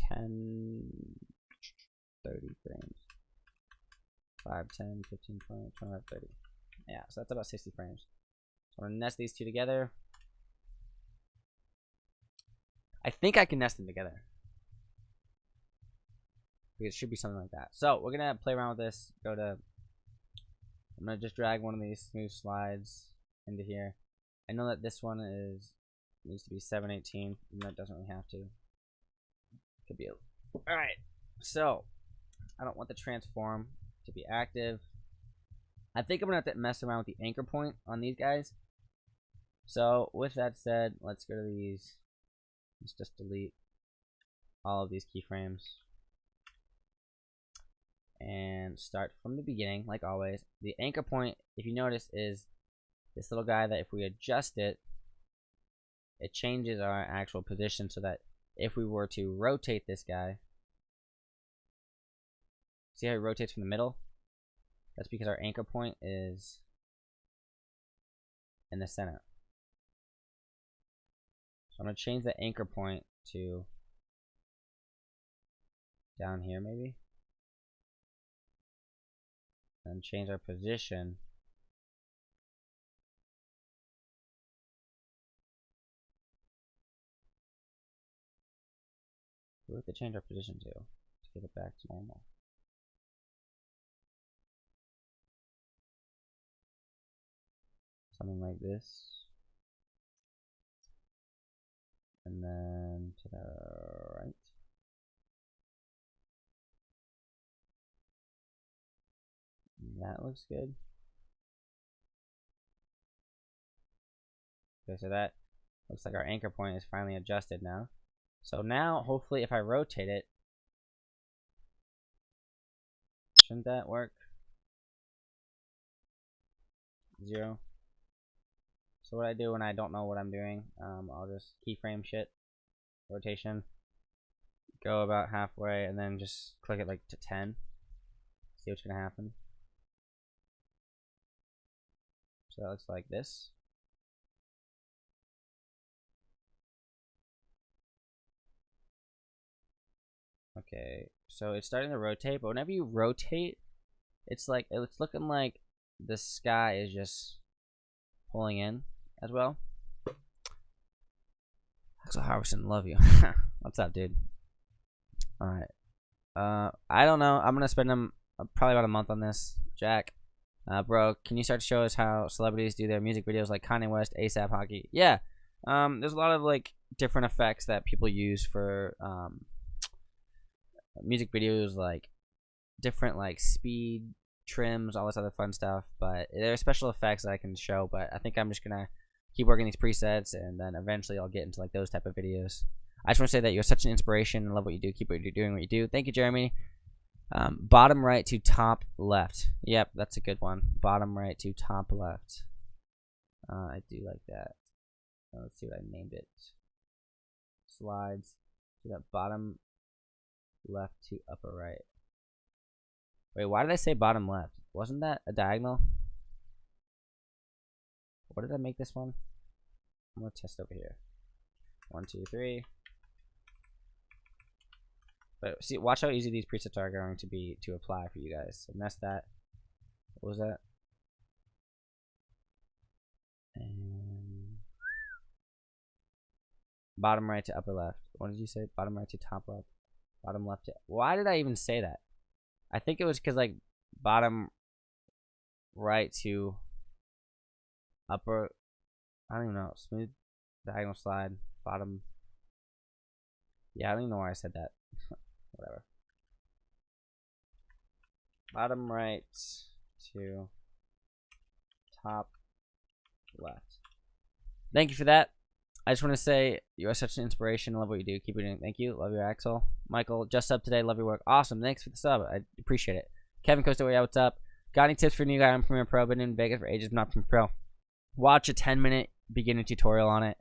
10, 30 frames. 5, 10, 15, 20, 25, 30. Yeah, so that's about 60 frames. So I'm going to nest these two together. I think I can nest them together. It should be something like that. So we're going to play around with this. Go to I'm gonna just drag one of these smooth slides into here. I know that this one needs to be 718, and that doesn't really have to. Could be a, all right. So I don't want the transform to be active. I think I'm gonna have to mess around with the anchor point on these guys. So with that said, let's go to these. Let's just delete all of these keyframes and start from the beginning, like always. The anchor point, if you notice, is this little guy that if we adjust it, it changes our actual position, so that if we were to rotate this guy, see how he rotates from the middle? That's because our anchor point is in the center. So I'm going to change the anchor point to down here maybe. And change our position we have to change our position to get it back to normal. Something like this. And then to the right. That looks good. Okay, so that looks like our anchor point is finally adjusted now. So now, hopefully, if I rotate it, shouldn't that work? 0. So what I do when I don't know what I'm doing, I'll just keyframe shit, rotation, go about halfway, and then just click it like to 10. See what's gonna happen. So that looks like this. Okay, so it's starting to rotate, but whenever you rotate, it's looking like the sky is just pulling in as well. Axel Harrison, love you. What's up, dude? All right. I don't know. I'm gonna spend probably about a month on this. Jack, bro, can you start to show us how celebrities do their music videos, like Kanye West, ASAP Hockey? Yeah. There's a lot of like different effects that people use for music videos, like different like speed trims, all this other fun stuff. But there are special effects that I can show. But I think I'm just gonna keep working these presets, and then eventually I'll get into like those type of videos. I just want to say that you're such an inspiration. I love what you do. Keep doing what you do. Thank you, Jeremy. Bottom right to top left. Yep, that's a good one. Bottom right to top left. I do like that. Let's see what I named it. Slides to that bottom left to upper right. Wait, why did I say bottom left? Wasn't that a diagonal? What did I make this one? I'm gonna test over here. 1, 2, 3. But see, watch how easy these presets are going to be to apply for you guys. So that's that. What was that? And bottom right to upper left. What did you say? Bottom right to top left. Bottom left to. Why did I even say that? I think it was because like bottom right to upper. I don't even know. Smooth diagonal slide. Bottom. Yeah, I don't even know why I said that. Whatever. Bottom right to top left. Thank you for that. I just want to say you are such an inspiration. I love what you do. Keep it doing. Thank you. Love you, Axel. Michael, just up today. Love your work. Awesome. Thanks for the sub. I appreciate it. Kevin Costa, yeah, what's up? Got any tips for a new guy on Premiere Pro? Been in Vegas for ages, not Premiere Pro. Watch a 10-minute beginning tutorial on it.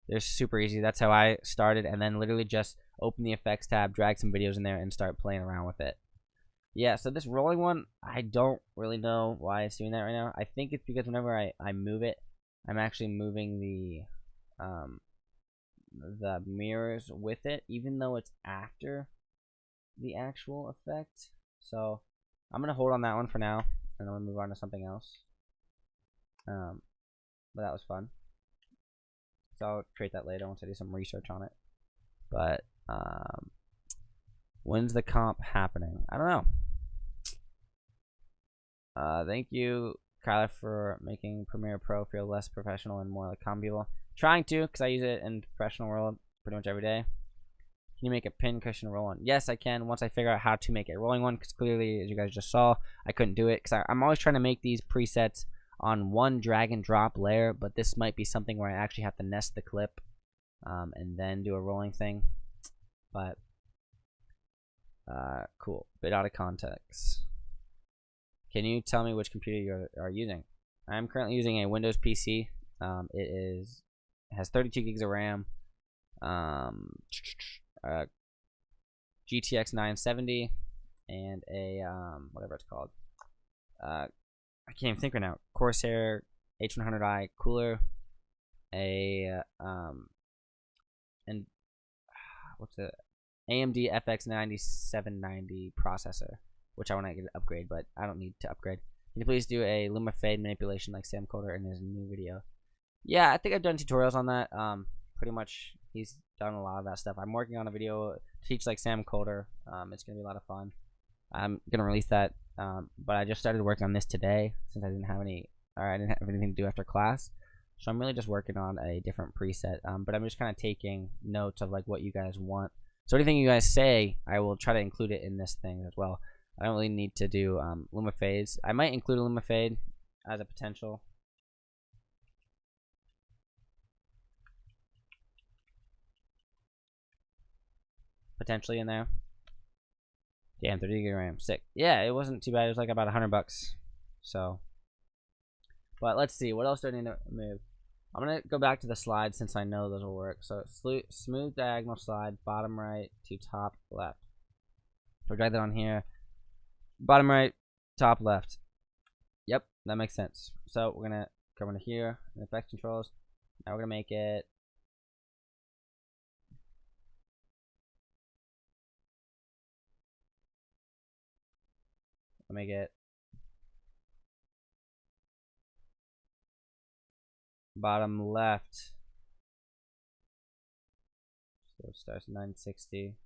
They're super easy. That's how I started, and then literally just open the effects tab, drag some videos in there, and start playing around with it. Yeah, so this rolling one, I don't really know why it's doing that right now. I think it's because whenever I move it, I'm actually moving the mirrors with it, even though it's after the actual effect. So I'm gonna hold on that one for now, and I'm gonna move on to something else. But that was fun. So I'll create that later once I do some research on it. But when's the comp happening? I don't know. Thank you, Kyler for making Premiere Pro feel less professional and more like common people. Trying to, because I use it in the professional world pretty much every day. Can you make a pin cushion roll on? Yes, I can, once I figure out how to make a rolling one, because clearly, as you guys just saw, I couldn't do it, because I'm always trying to make these presets on one drag and drop layer, but this might be something where I actually have to nest the clip and then do a rolling thing. But cool. Bit out of context. Can you tell me which computer you are using? I'm currently using a Windows PC. It has 32 gigs of RAM. GTX 970 and a whatever it's called. I can't even think right now. Corsair H100i cooler. And what's the AMD FX 9790 processor, which I want to get an upgrade, but I don't need to upgrade. Can you please do a Luma fade manipulation like Sam Coder in his new video? Yeah, I think I've done tutorials on that. Pretty much, he's done a lot of that stuff. I'm working on a video to teach like Sam Coder. It's gonna be a lot of fun. I'm gonna release that, but I just started working on this today since I didn't have anything to do after class. So I'm really just working on a different preset. But I'm just kind of taking notes of like what you guys want. So anything you guys say, I will try to include it in this thing as well. I don't really need to do Luma fades. I might include a Luma fade as a potential. Potentially in there. Damn, 30 gig RAM, sick. Yeah, it wasn't too bad. It was like about $100. So, but let's see. What else do I need to move? I'm gonna go back to the slide since I know those will work. So smooth diagonal slide, bottom right to top left. We'll drag that on here. Bottom right, top left. Yep, that makes sense. So we're gonna come into here, effects controls. Now we're gonna make it. I'll make it bottom left. So it starts 960.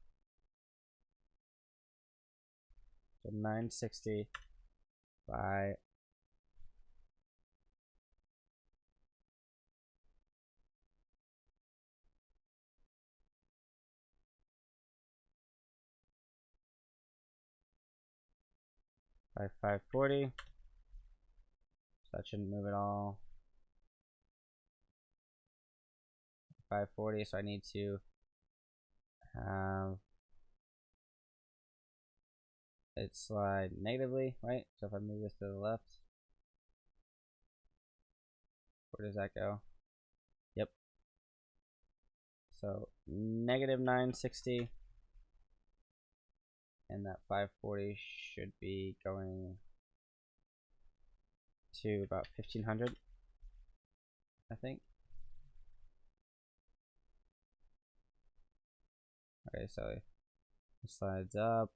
So 960 by 540. So that shouldn't move at all. 540. So I need to have it slide negatively, right? So if I move this to the left, where does that go? Yep. So negative 960. And that 540 should be going to about 1500, I think. Okay, so it slides up.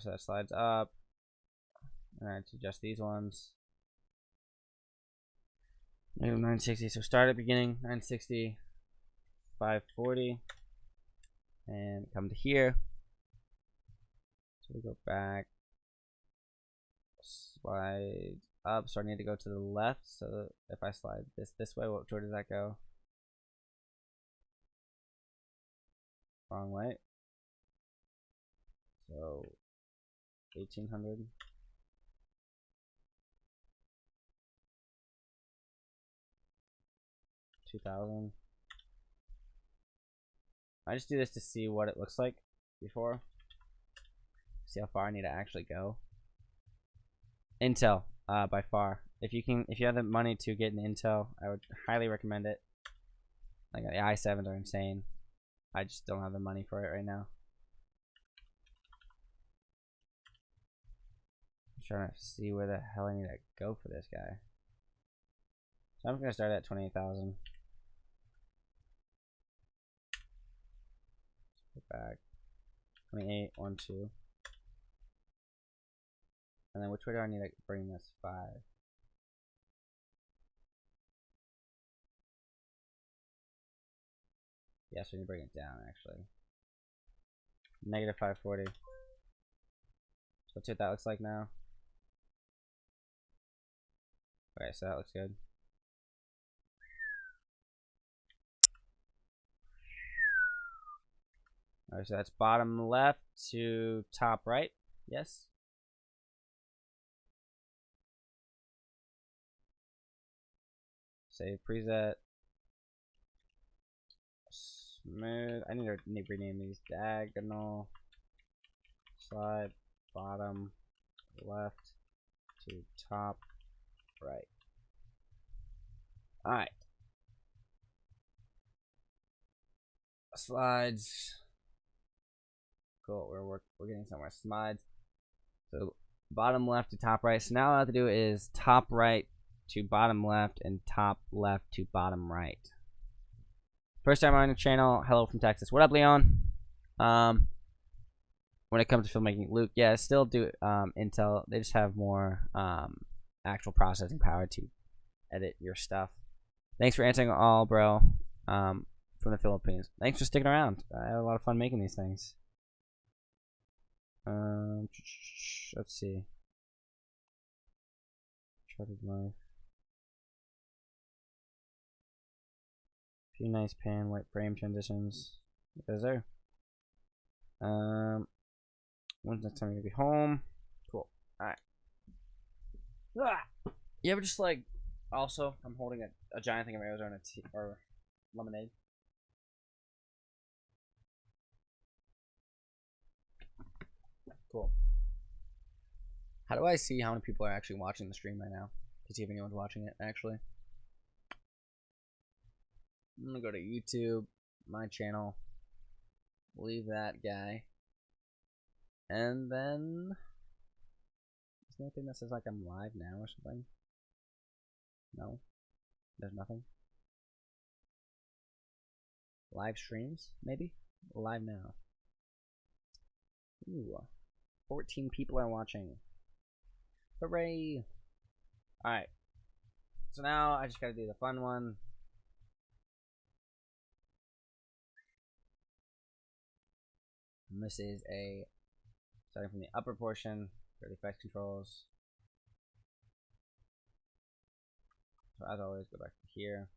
So that slides up. And I adjust these ones. Negative 960. So start at beginning 960, 540, and come to here. So we go back, slide up. So I need to go to the left. So if I slide this way, where does that go? Wrong way. So 1800. 2000. I just do this to see what it looks like before. See how far I need to actually go. Intel, by far. If you have the money to get an Intel, I would highly recommend it. Like the i7s are insane. I just don't have the money for it right now. I'm trying to see where the hell I need to go for this guy. So I'm gonna start at 28,000. Go back. 28, 1, 2. And then which way do I need to bring this? 5. Yeah, so we need to bring it down actually. Negative 540. So let's see what that looks like now. Okay, so that looks good. Alright, so that's bottom left to top right. Yes. Save preset. Smooth. I need to rename these. Diagonal. Slide. Bottom left to top right. Alright. Slides. Cool. We're getting somewhere. Slides. So bottom left to top right. So now all I have to do is top right to bottom left and top left to bottom right. First time on the channel, hello from Texas. What up, Leon? When it comes to filmmaking, Luke, yeah, still do Intel. They just have more actual processing power to edit your stuff. Thanks for answering all, bro. From the Philippines. Thanks for sticking around. I had a lot of fun making these things. Let's see. Charted life. Few nice pan white frame transitions. What is there? When's next time you're gonna be home? Cool. Alright. You ever just like also I'm holding a giant thing of Arizona tea or lemonade. Cool. How do I see how many people are actually watching the stream right now? To see if anyone's watching it actually. I'm gonna go to YouTube, my channel, leave that guy, and then is there anything that says like I'm live now or something? No, there's nothing. Live streams, maybe? Live now. Ooh, 14 people are watching. Hooray! Alright, so now I just gotta do the fun one. And this is a starting from the upper portion for the effects controls. So as always, go back to here.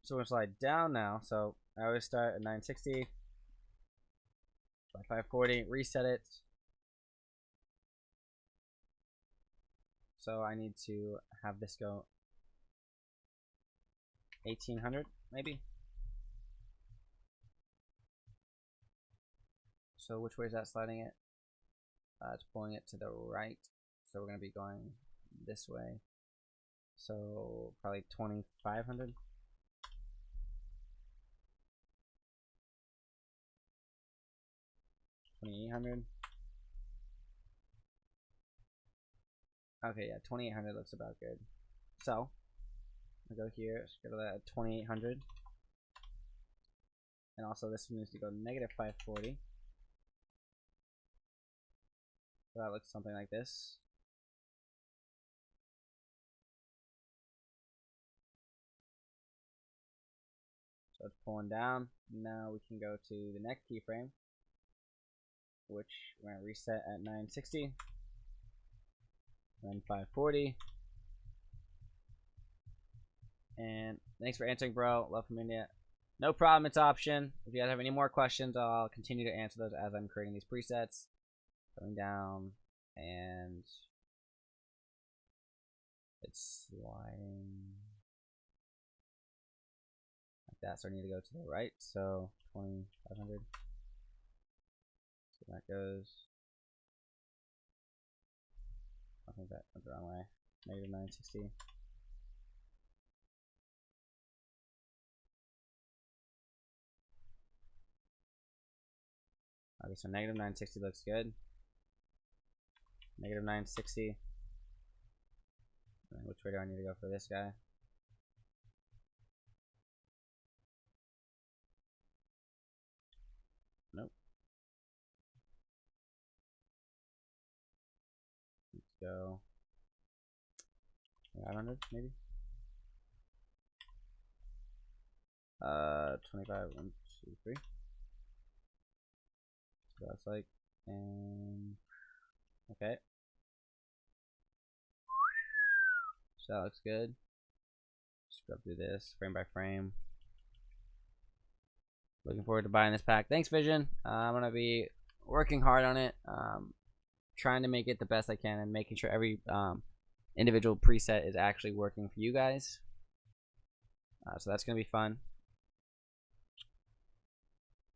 So we're gonna slide down now. So I always start at 960 by 540, reset it. So I need to have this go 1800 maybe. So which way is that sliding it? It's pulling it to the right. So we're going to be going this way. So probably 2500. $2,800. Okay, yeah, 2800 looks about good. So I go here, go to that 2800. And also this one needs to go negative 540. So that looks something like this. So it's pulling down. Now we can go to the next keyframe, which we're going to reset at 960. Then 540. And thanks for answering, bro. Love from India. No problem, it's option. If you guys have any more questions, I'll continue to answer those as I'm creating these presets. Going down, and it's sliding like that. So I need to go to the right. So 2500. So that goes. I think that went the wrong way. Negative 960. Okay, so negative 960 looks good. Negative 960. And which way do I need to go for this guy? Nope. Let's go 500 maybe. 25, 1, 2, 3. So that's like, and okay. So that looks good. Scrub through this frame by frame. Looking forward to buying this pack. Thanks, Vision. I'm gonna be working hard on it, trying to make it the best I can, and making sure every individual preset is actually working for you guys. So that's gonna be fun.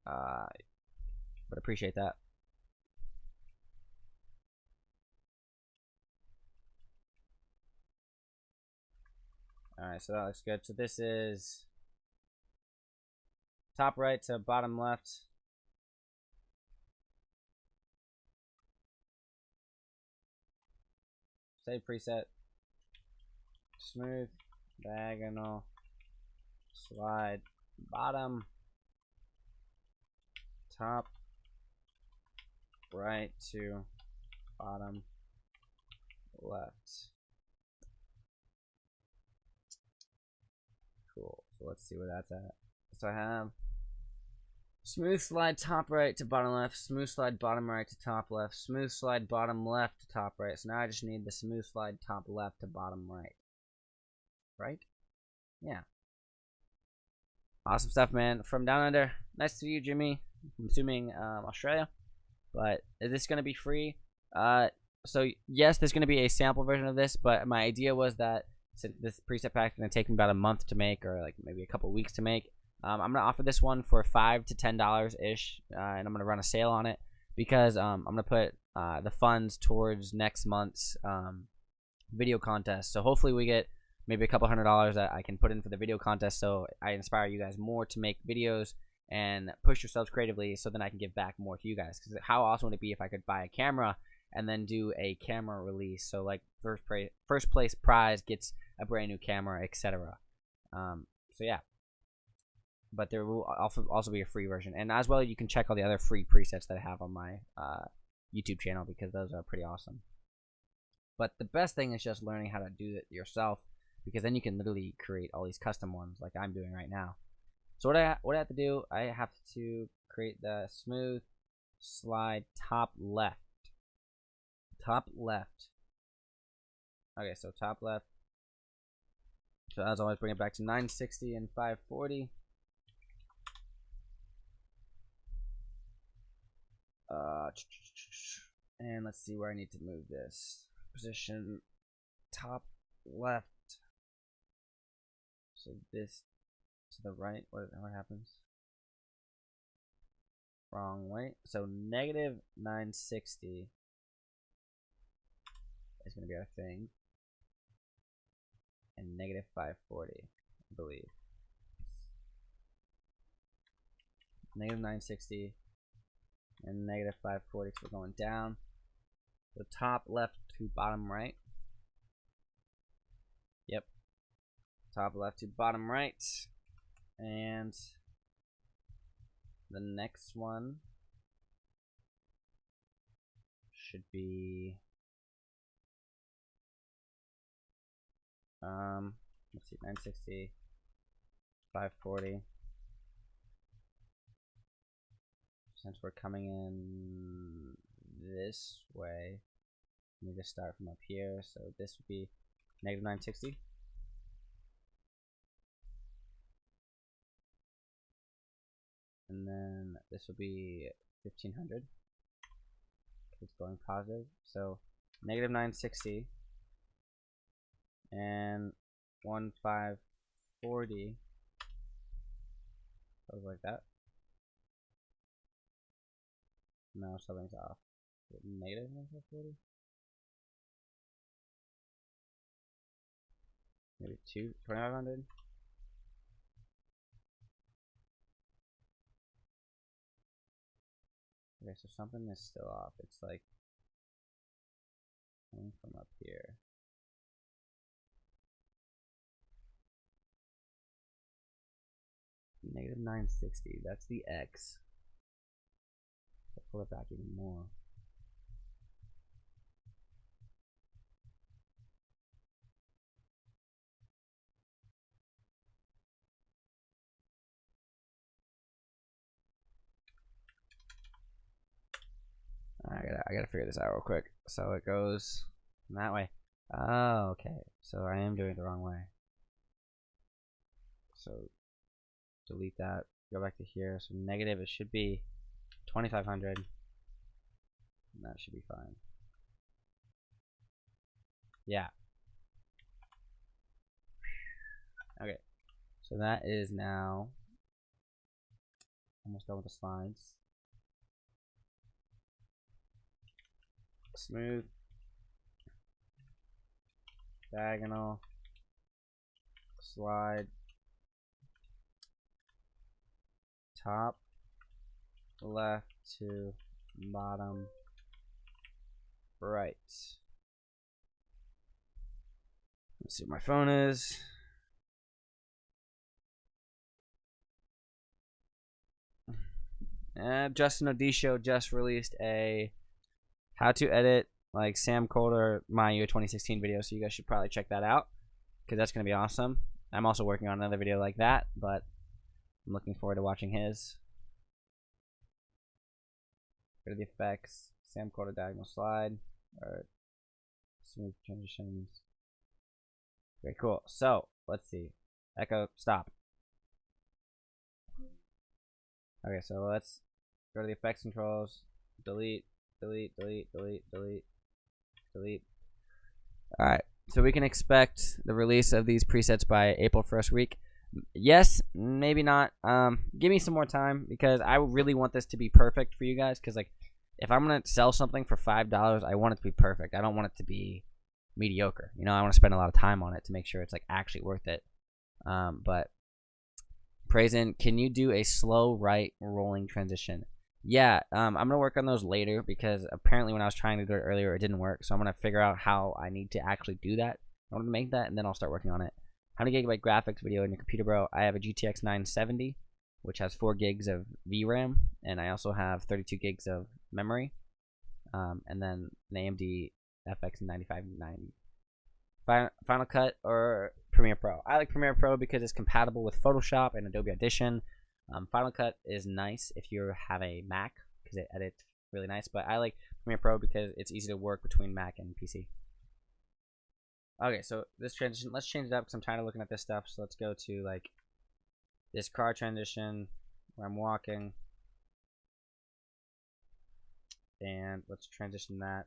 But appreciate that. Alright, so that looks good. So this is top right to bottom left. Save preset. Smooth, diagonal, slide, bottom, top, right to bottom, left. Cool. So let's see where that's at. So I have smooth slide top right to bottom left, smooth slide bottom right to top left, smooth slide bottom left to top right. So now I just need the smooth slide top left to bottom right. Right? Yeah. Awesome stuff, man. From down under. Nice to see you, Jimmy. I'm assuming Australia. But is this going to be free? So yes, there's going to be a sample version of this, but my idea was that since this preset pack is going to take me about a month to make, or like maybe a couple weeks to make, I'm going to offer this one for $5 to $10 ish, and I'm going to run a sale on it because I'm going to put the funds towards next month's video contest. So hopefully we get maybe a couple $100 that I can put in for the video contest, so I inspire you guys more to make videos and push yourselves creatively, so then I can give back more to you guys. Because how awesome would it be if I could buy a camera and then do a camera release? So like first place prize gets a brand new camera, etc. So yeah, but there will also be a free version, and as well you can check all the other free presets that I have on my YouTube channel, because those are pretty awesome. But the best thing is just learning how to do it yourself, because then you can literally create all these custom ones like I'm doing right now. So what I have to do, I have to create the smooth slide top left. Top left. Okay, so top left. So as always, bring it back to 960 and 540. And let's see where I need to move this. Position top left. So this to the right. What happens? Wrong way. So negative 960 is going to be our thing. And negative 540, I believe. Negative 960 and negative 540, so we're going down. So top left to bottom right. Yep. Top left to bottom right. And the next one should be let's see, 960, 540. Since we're coming in this way, we need to start from up here. So this would be negative 960. And then this will be 1500. It's going positive. So negative 960 and 1540. Goes like that. No, something's off. Negative 1540? Maybe 2500? Okay, so something is still off. It's like coming from up here. Negative 960, that's the X. pull it back even more. I gotta figure this out real quick. So it goes that way. Oh, okay. So I am doing it the wrong way. So delete that. Go back to here. So negative, it should be 2500. And that should be fine. Yeah. Okay. So that is now almost done with the slides. Smooth. Diagonal. Slide. Top. Left to bottom. Right. Let's see what my phone is. Justin Odisho just released a how to edit like Sam Coulter my year 2016 video, so you guys should probably check that out because that's gonna be awesome. I'm also working on another video like that, but I'm looking forward to watching his. Go to the effects, Sam Coulter diagonal slide, or smooth transitions. Very cool. So let's see. Echo stop. Okay, so let's go to the effects controls. Delete, delete, delete, delete, delete, delete. Alright, so we can expect the release of these presets by April 1st week. Yes, maybe not. Give me some more time because I really want this to be perfect for you guys. Because like, if I'm gonna sell something for $5, I want it to be perfect. I don't want it to be mediocre. You know, I want to spend a lot of time on it to make sure it's like actually worth it. But Praisen, can you do a slow right rolling transition? Yeah, I'm gonna work on those later because apparently when I was trying to do it earlier, it didn't work. So I'm gonna figure out how I need to actually do that in order to make that, and then I'll start working on it. How many gigabyte graphics video in your computer, bro? I have a GTX 970, which has 4 gigs of VRAM, and I also have 32 gigs of memory, and then an AMD FX 9590. Final Cut or Premiere Pro? I like Premiere Pro because it's compatible with Photoshop and Adobe Audition. Final Cut is nice if you have a Mac because it edits really nice, but I like Premiere Pro because it's easy to work between Mac and PC. Okay, so this transition, let's change it up because I'm tired of looking at this stuff. So let's go to like this car transition where I'm walking, and let's transition that.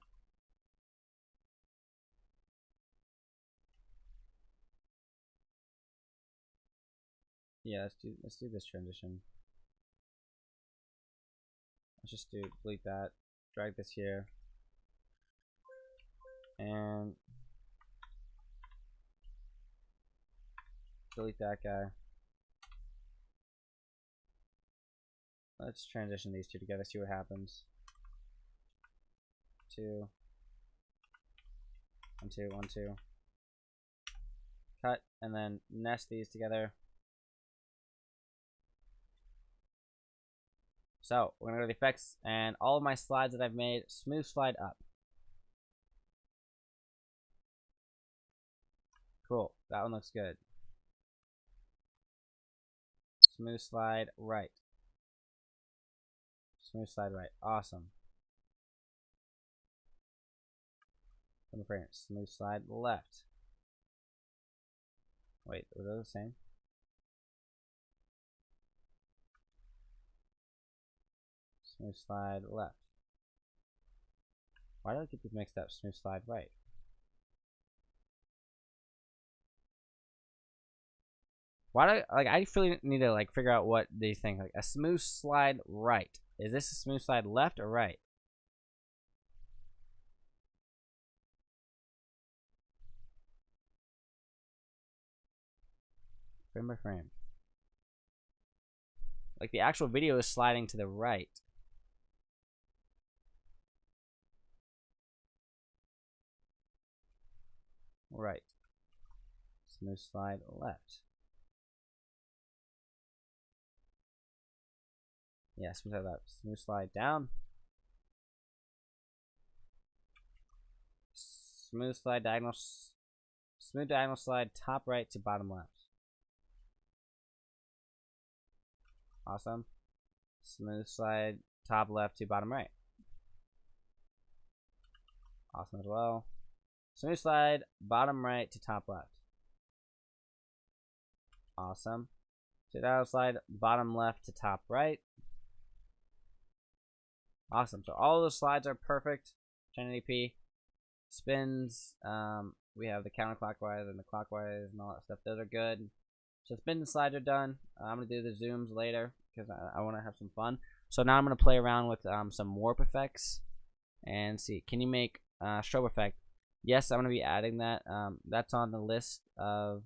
Yeah, let's do this transition. Let's just delete that, drag this here, and delete that guy. Let's transition these two together, see what happens. 2, 1, 2, 1, 2. Cut, and then nest these together. So we're gonna go to the effects, and all of my slides that I've made, smooth slide up. Cool, that one looks good. Smooth slide right. Smooth slide right, awesome. Smooth slide left. Wait, were those the same? Smooth slide left. Why do I get these mixed up? Smooth slide right. Why do I really need to like figure out what these things like a smooth slide right. Is this a smooth slide left or right? Frame by frame. Like the actual video is sliding to the right. Right. Smooth slide left. Yeah, smooth slide left. Smooth slide down. Smooth diagonal slide top right to bottom left. Awesome. Smooth slide top left to bottom right. Awesome as well. Smooth slide bottom right to top left. Awesome. So diagonal slide bottom left to top right. Awesome. So all of those slides are perfect. 1080p. Spins. We have the counterclockwise and the clockwise and all that stuff. Those are good. So spin and slides are done. I'm going to do the zooms later because I want to have some fun. So now I'm going to play around with some warp effects and see. Can you make strobe effect? Yes, I'm going to be adding that. That's on the list of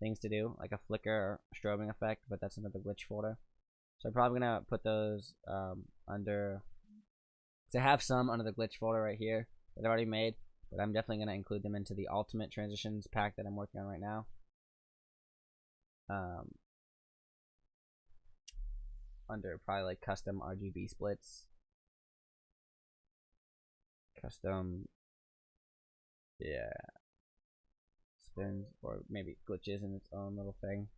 things to do, like a flicker or strobing effect, but that's another glitch folder. So I'm probably going to put those under, to have some under the glitch folder right here that I've already made, but I'm definitely going to include them into the ultimate transitions pack that I'm working on right now. Under probably like custom Rgb splits, custom, yeah, spins, or maybe glitches in its own little thing.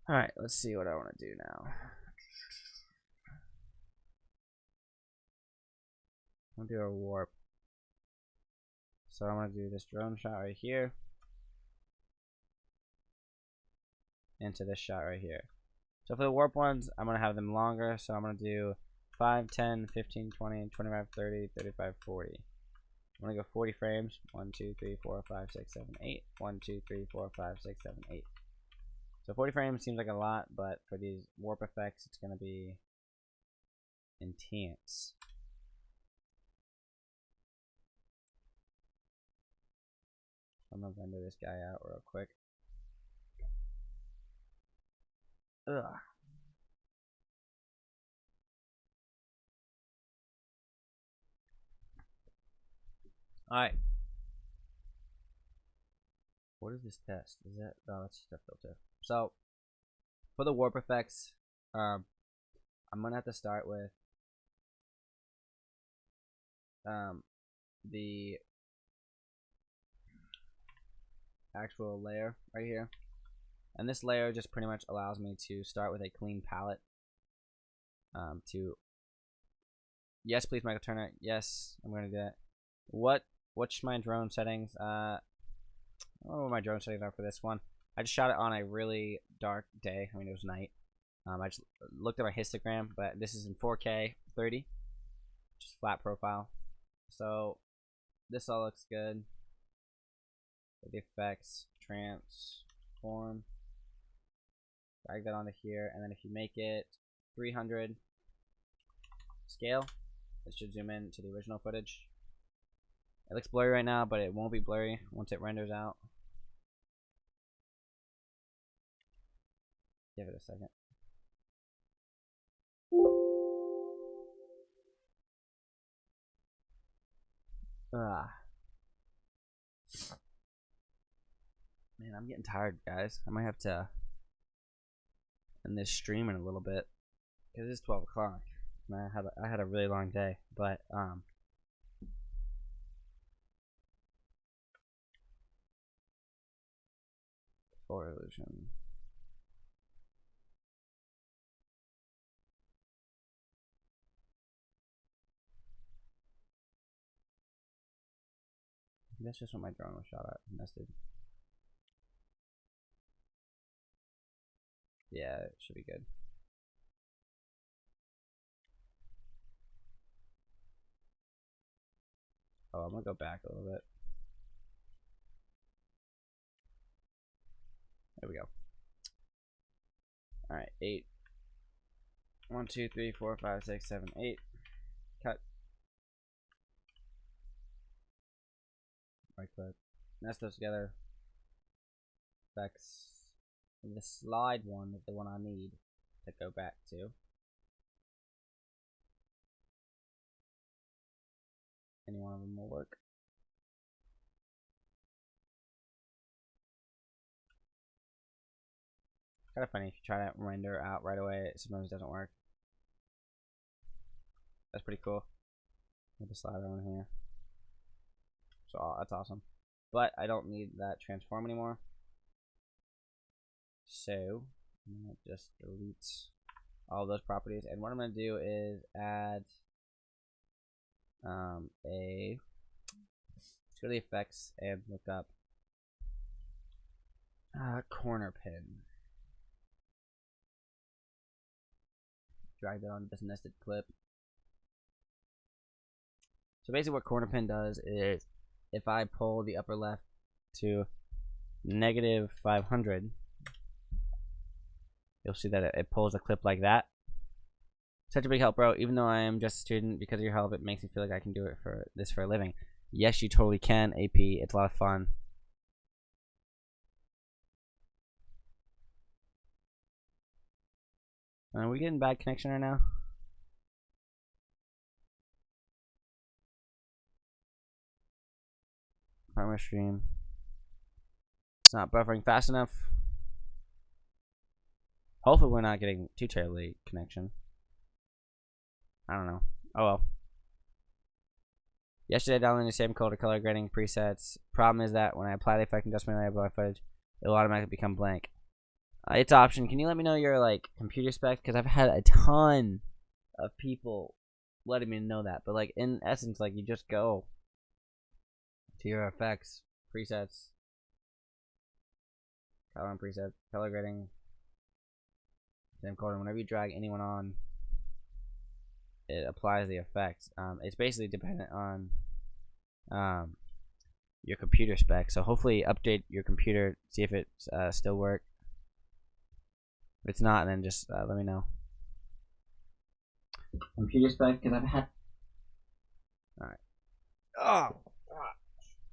Alright, let's see what I want to do now. I'm going to do a warp. So I'm going to do this drone shot right here into this shot right here. So for the warp ones, I'm going to have them longer. So I'm going to do 5, 10, 15, 20, 25, 30, 35, 40. I'm going to go 40 frames. 1, 2, 3, 4, 5, 6, 7, 8. 1, 2, 3, 4, 5, 6, 7, 8. So 40 frames seems like a lot, but for these warp effects, it's going to be intense. I'm going to render this guy out real quick. Ugh. Alright. What is this test? Is that, oh, that's just a filter. So for the warp effects, I'm gonna have to start with the actual layer right here, and this layer just pretty much allows me to start with a clean palette. Yes, please, Michael Turner. Yes, I'm gonna do that. What's my drone settings? I don't know what my drone settings are for this one. I just shot it on a really dark day. I mean, it was night. I just looked at my histogram, but this is in 4K 30, just flat profile. So this all looks good. The effects, transform, drag that onto here, and then if you make it 300 scale, it should zoom in to the original footage. It looks blurry right now, but it won't be blurry once it renders out. Give it a second. Man, I'm getting tired, guys. I might have to end this stream in a little bit because it's 12 o'clock. Man, I had a really long day, but full illusion. That's just what my drone was shot at. Nested. Yeah, it should be good. Oh, I'm gonna go back a little bit. There we go. Alright, 8. 1, 2, 3, 4, 5, 6, 7, 8. Cut. Right click. Nest those together. Effects. The slide one is the one I need to go back to. Any one of them will work. Kind of funny if you try to render out right away, it sometimes doesn't work. That's pretty cool. with the slider on here. So that's awesome. But I don't need that transform anymore. So I'm gonna just delete all those properties, and what I'm gonna do is add let's go to the effects and look up corner pin. Drag that onto this nested clip. So basically what corner pin does is if I pull the upper left to -500, you'll see that it pulls a clip like that. Such a big help, bro. Even though I am just a student, because of your help, it makes me feel like I can do it for a living. Yes, you totally can, AP. It's a lot of fun. Are we getting bad connection right now? Primary stream. It's not buffering fast enough. Hopefully we're not getting too terribly connection. I don't know. Oh well. Yesterday I downloaded the same color grading presets. Problem is that when I apply the effect and adjustment on my footage, it will automatically become blank. It's option. Can you let me know your like computer specs? Because I've had a ton of people letting me know that. But like in essence, like you just go to your effects, presets, color and preset, color grading, same color. Whenever you drag anyone on, it applies the effects. It's basically dependent on your computer specs. So hopefully update your computer, see if it still works. If it's not, then just let me know. Computer spec, because I've had. Alright. Oh,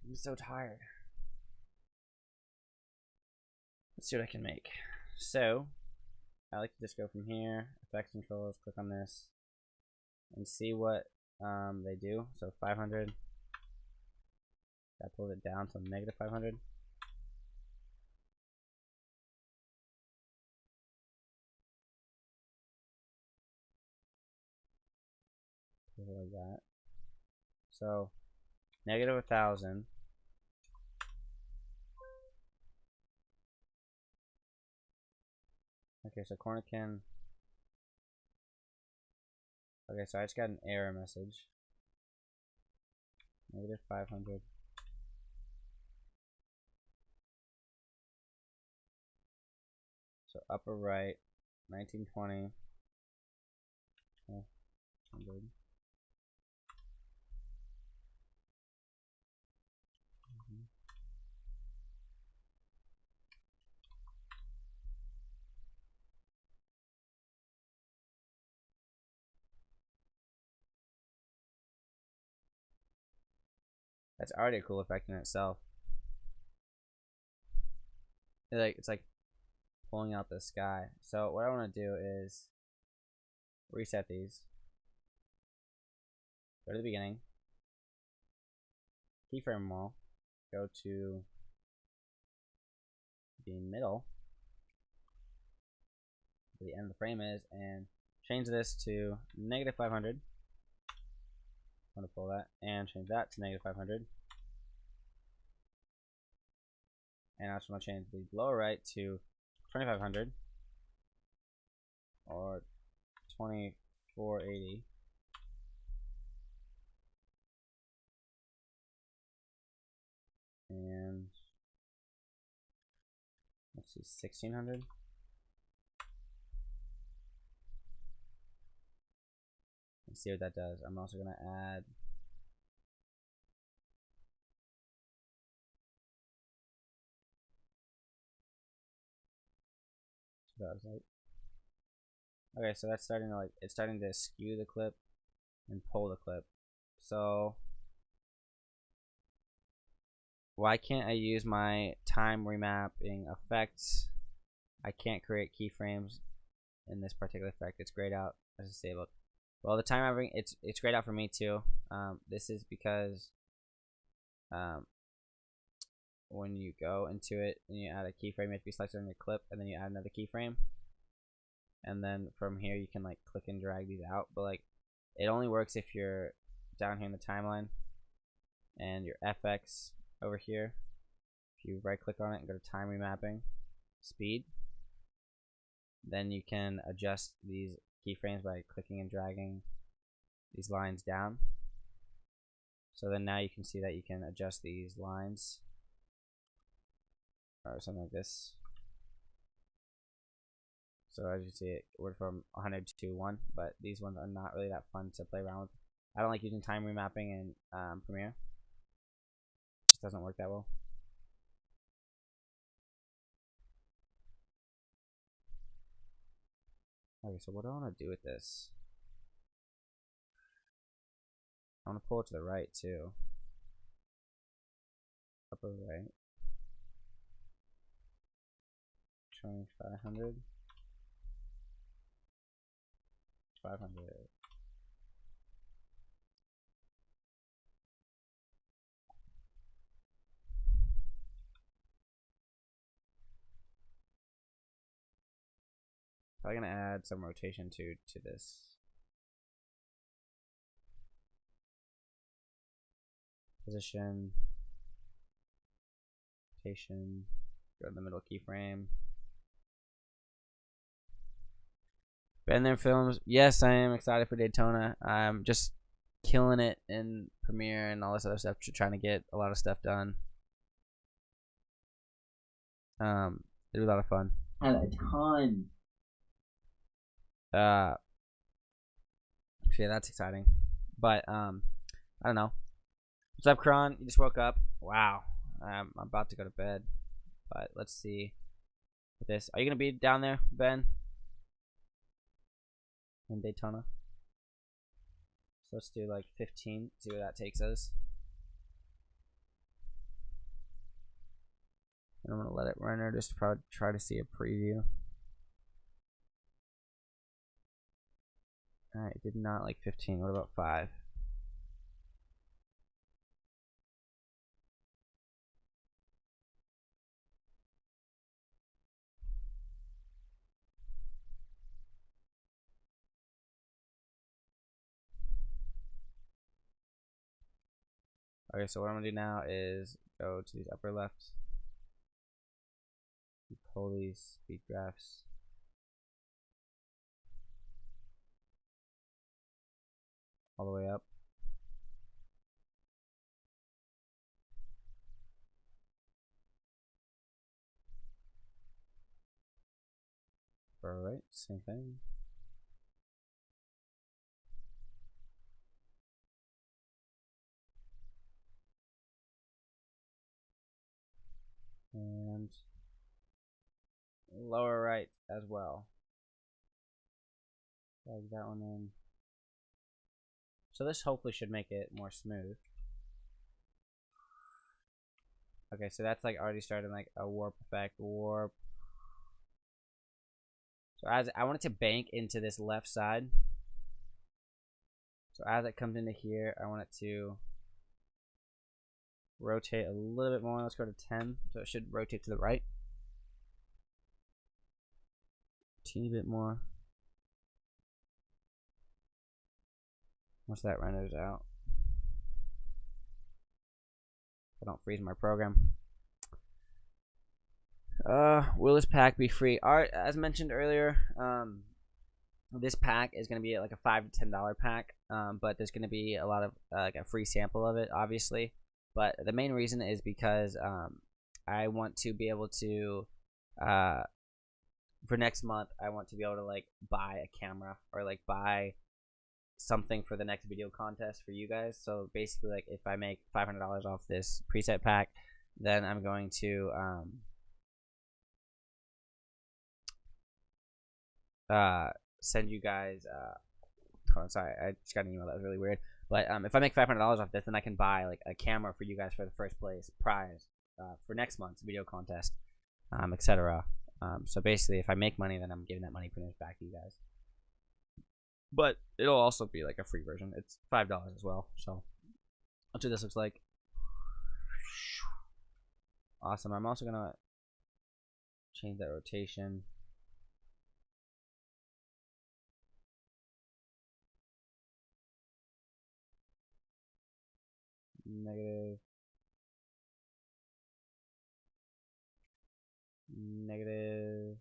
I'm so tired. Let's see what I can make. So, I like to just go from here, effects controls, click on this, and see what they do. So 500. That pulls it down to -500. Like that. So -1000. Okay, so corner can. Okay, so I just got an error message. -500. So upper right, 1920. 100. That's already a cool effect in itself. It's like pulling out the sky. So what I want to do is reset these. Go to the beginning. Keyframe wall. Go to the middle. Where the end of the frame is, and change this to -500. I'm going to pull that and change that to -500. And I just want to change the lower right to 2500 or 2480. And let's see, 1600. Let's see what that does. I'm also going to add okay, so that's starting to it's starting to skew the clip and pull the clip. So why can't I use my time remapping effects? I can't create keyframes in this particular effect. It's grayed out as disabled. Well, the time remapping, it's grayed out for me too. This is because when you go into it and you add a keyframe, you have to be selected on your clip, and then you add another keyframe, and then from here you can like click and drag these out. But like, it only works if you're down here in the timeline, and your FX over here. If you right click on it and go to time remapping, speed, then you can adjust these keyframes by clicking and dragging these lines down. So then now you can see that you can adjust these lines or something like this. So as you see, it went from 100 to 1, but these ones are not really that fun to play around with. I don't like using time remapping in Premiere. It just doesn't work that well. Okay, so what do I want to do with this? I want to pull it to the right too. Upper right. 2500. 500. Probably gonna add some rotation to this. Position, rotation, go to the middle keyframe. Been there films. Yes, I am excited for Daytona. I'm just killing it in Premiere and all this other stuff, trying to get a lot of stuff done. It was a lot of fun. Had a ton. So yeah, that's exciting. But I don't know. What's up, Kron? You just woke up. Wow. I'm about to go to bed. But let's see with this. Are you gonna be down there, Ben? In Daytona? So let's do like 15, see where that takes us. And I'm gonna let it render just to try to see a preview. Alright, did not like 15. What about 5? Okay, so what I'm gonna do now is go to these upper left, pull these speed graphs, all the way up. Alright, same thing. And lower right as well. Drag that one in. So this hopefully should make it more smooth. Okay, so that's like already starting like a warp effect. Warp. So as I want it to bank into this left side. So as it comes into here, I want it to rotate a little bit more. Let's go to 10. So it should rotate to the right. Teeny bit more. Once that renders out, I don't freeze my program. Will this pack be free? Alright, as mentioned earlier, this pack is going to be like a $5 to $10 pack, but there's going to be a lot of like a free sample of it, obviously. But the main reason is because I want to be able to, for next month, I want to be able to like buy a camera or like buy something for the next video contest for you guys. So basically, like if I make $500 off this preset pack, then I'm going to send you guys hold on, sorry, I just got an email that was really weird. But if I make $500 off this, then I can buy like a camera for you guys for the first place prize for next month's video contest, etc. So basically, if I make money, then I'm giving that money pretty much back to you guys. But it'll also be like a free version. It's $5 as well. So let's see what this looks like. Awesome. I'm also gonna change that rotation. negative, negative.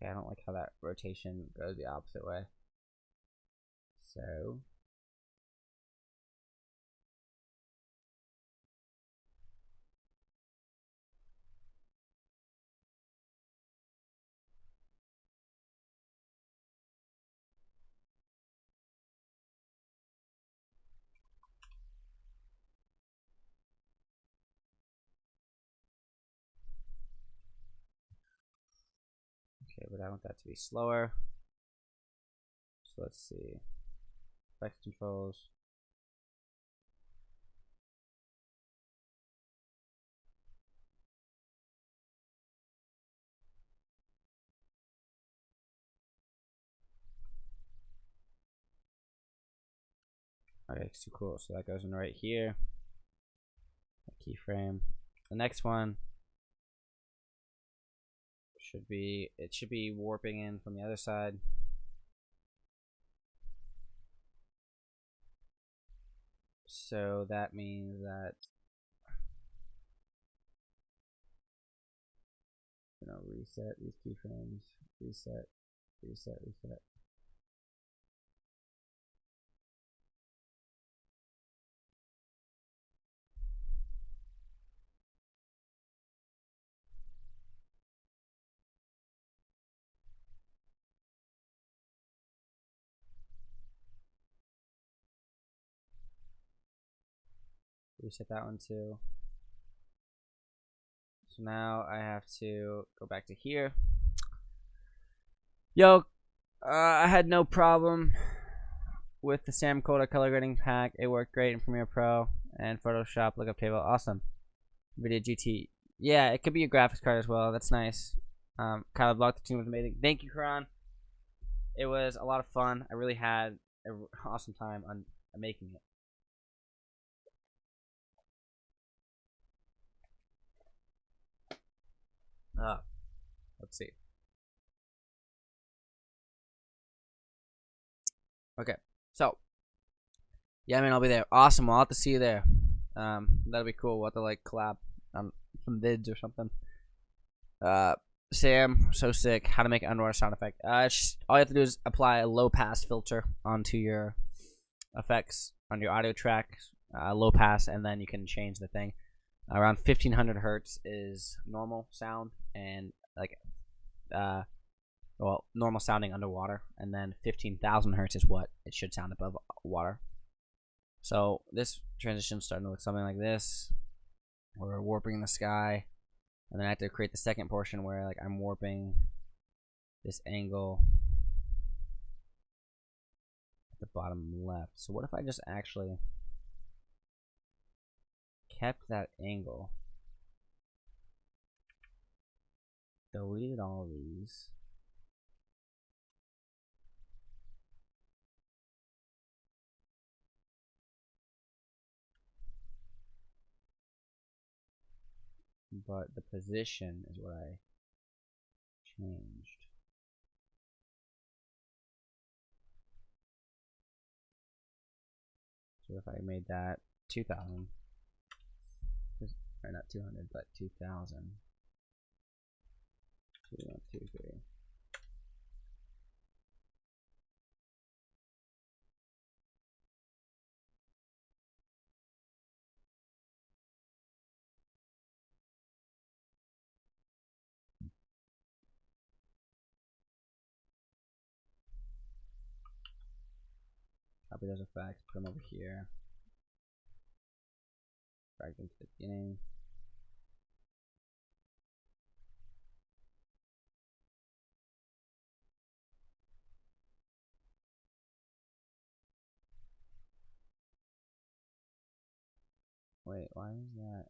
Okay, I don't like how that rotation goes the opposite way. So okay, but I want that to be slower. So let's see. Effects controls. Okay, so cool. So that goes in right here. Keyframe. The next one should be, it should be warping in from the other side. So that means that, you know, reset these keyframes, reset, reset, reset. Reset that one too. So now I have to go back to here. Yo, I had no problem with the Samcoda color grading pack. It worked great in Premiere Pro and Photoshop lookup table. Awesome. Nvidia GT. Yeah, it could be a graphics card as well. That's nice. Kyle Block, the team was amazing. Thank you, Karan. It was a lot of fun. I really had an awesome time on making it. Let's see. Okay, so yeah, man, I'll be there. Awesome. I'll have to see you there. That'll be cool. We'll have to like collab on some vids or something. Sam, so sick. How to make an underwater sound effect. All you have to do is apply a low pass filter onto your effects on your audio track, low pass, and then you can change the thing. Around 1500 hertz is normal sound, and like well, normal sounding underwater, and then 15,000 hertz is what it should sound above water. So this transition is starting to look something like this. We're warping the sky, and then I have to create the second portion where like I'm warping this angle at the bottom left. So what if I just actually kept that angle, deleted all these, but the position is what I changed. So if I made that 2000, or not 200, but 2000, 2, 1, 2, 3. Copy those effects, put them over here. Drag them to the beginning. Wait, why is that?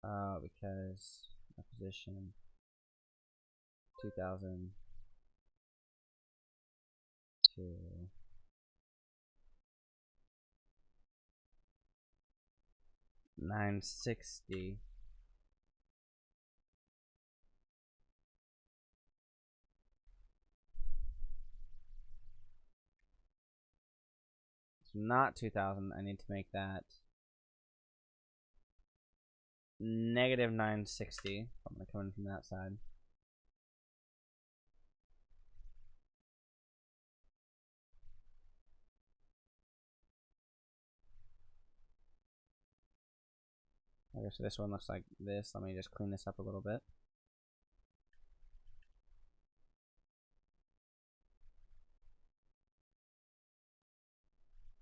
Oh, because my position 2000. to 960. It's not 2000. I need to make that negative 960. I'm gonna come in from that side. Okay, so this one looks like this. Let me just clean this up a little bit.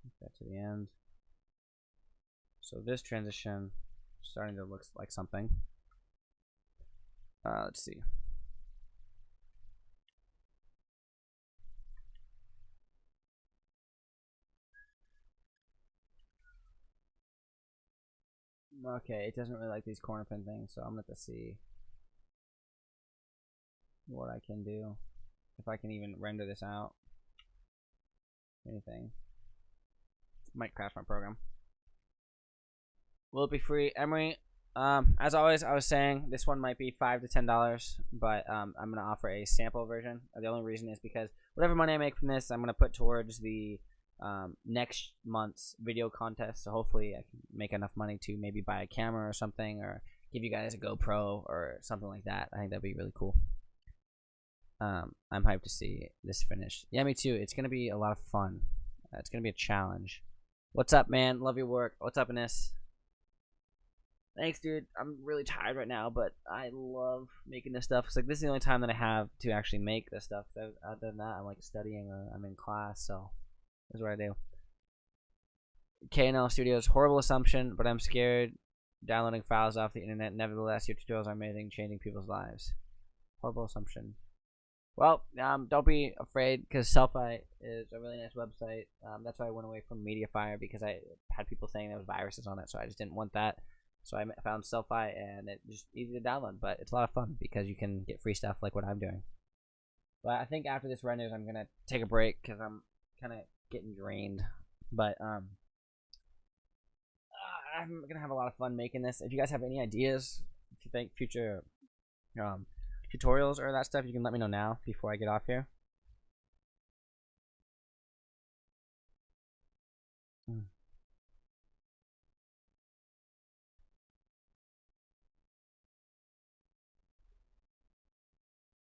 Get that to the end. So this transition is starting to look like something. Let's see. Okay, it doesn't really like these corner pin things, so I'm gonna have to see what I can do. If I can even render this out. Anything. Might crash my program. Will it be free? Emery, as always, I was saying this one might be $5 to $10, but I'm gonna offer a sample version. The only reason is because whatever money I make from this, I'm gonna put towards the next month's video contest. So hopefully I can make enough money to maybe buy a camera or something, or give you guys a GoPro or something like that. I think that'd be really cool. I'm hyped to see this finished. Yeah, me too. It's gonna be a lot of fun. It's gonna be a challenge. What's up, man? Love your work. What's up, Ines? Thanks, dude. I'm really tired right now, but I love making this stuff. It's like this is the only time that I have to actually make this stuff. Other than that, I'm like studying or I'm in class, so that's what I do. KNL Studios, horrible assumption, but I'm scared downloading files off the internet. Nevertheless, your tutorials are amazing, changing people's lives. Horrible assumption. Well, don't be afraid, because Selfie is a really nice website. That's why I went away from Mediafire, because I had people saying there was viruses on it, so I just didn't want that. So I found Selfie, and it's just easy to download, but it's a lot of fun because you can get free stuff like what I'm doing. But I think after this renders, I'm gonna take a break because I'm kind of getting drained. But I'm gonna have a lot of fun making this. If you guys have any ideas, if you think future tutorials or that stuff, you can let me know now before I get off here.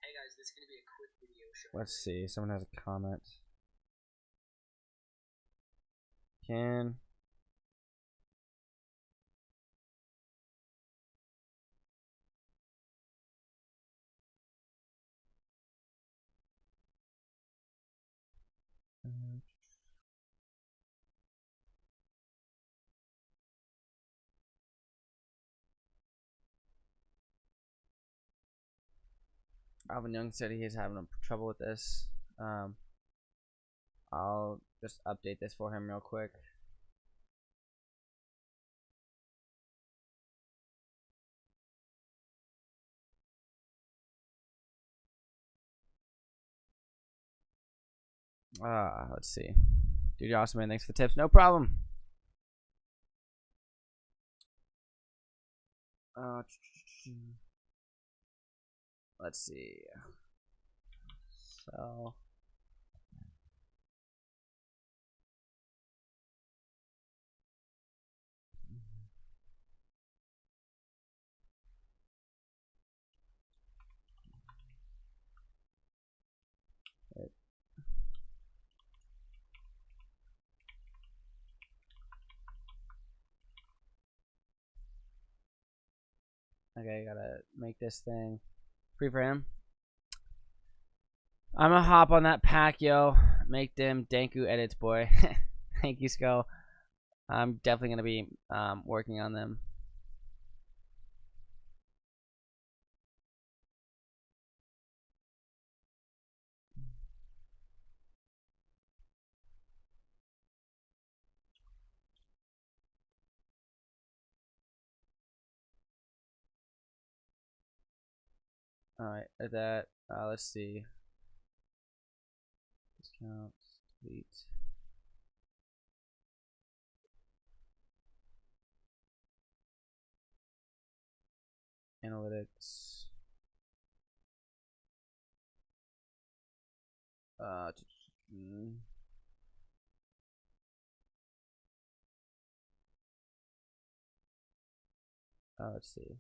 Hey guys, this is gonna be a quick video show. Let's see. Someone has a comment. Can Alvin Young said he's having trouble with this. I'll just update this for him real quick. Let's see. Dude, you're awesome, man. Thanks for the tips. No problem. Let's see. So okay, gotta make this thing free for him. I'm gonna hop on that pack, yo. Make them Danku edits, boy. Thank you, Skull. I'm definitely gonna be working on them. All right, at that. Let's see. Discounts. Delete. Analytics. Let's see.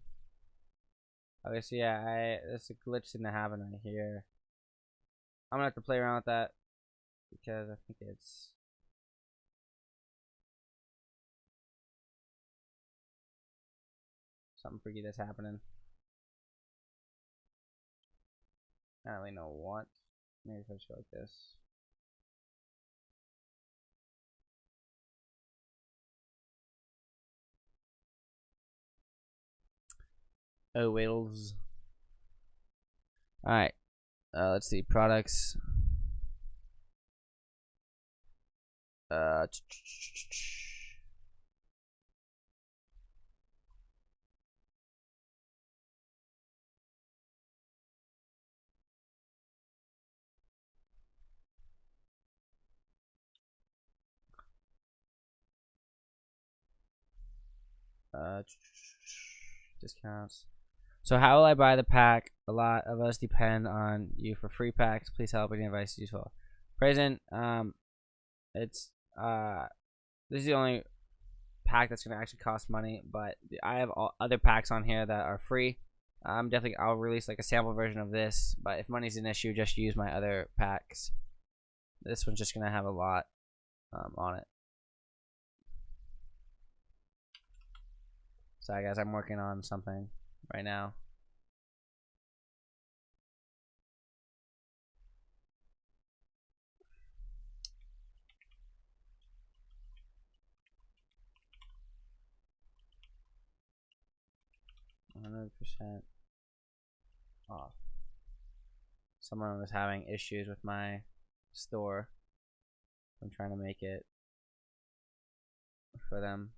Okay, so yeah, there's a glitch in the happen right here. I'm gonna have to play around with that because I think it's something freaky that's happening. I don't really know what. Maybe if I just go like this. Oh, whales. Alright. Let's see. Products. Discounts. So how will I buy the pack? A lot of us depend on you for free packs. Please help. Any advice is useful. Present. It's this is the only pack that's gonna actually cost money, but I have all other packs on here that are free. I'll release like a sample version of this, but if money's an issue, just use my other packs. This one's just gonna have a lot on it. Sorry guys, I'm working on something right now. %. Off. Someone was having issues with my store. I'm trying to make it for them.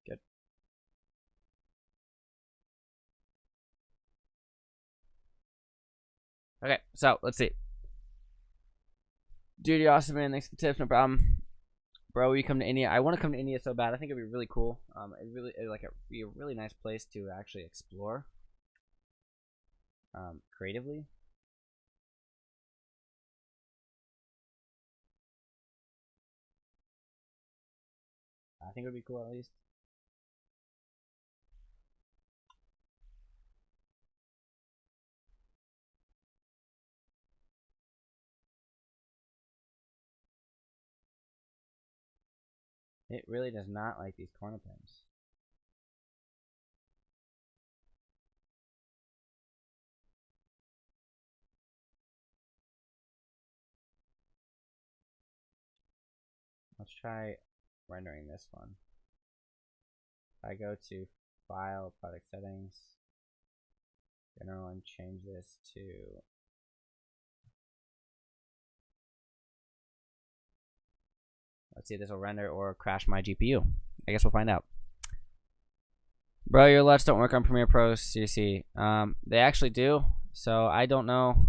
Good. Okay, so let's see. Dude, you're awesome, man. Thanks for the tips. No problem. Bro, will you come to India? I want to come to India so bad. I think it'd be really cool. It'd be a really nice place to actually explore creatively. I think it would be cool at least. It really does not like these corner pins. Let's try rendering this one. I go to File, Product Settings, General, and change this to let's see if this will render or crash my GPU. I guess we'll find out. Bro, your LUTs don't work on Premiere Pro CC. They actually do. So I don't know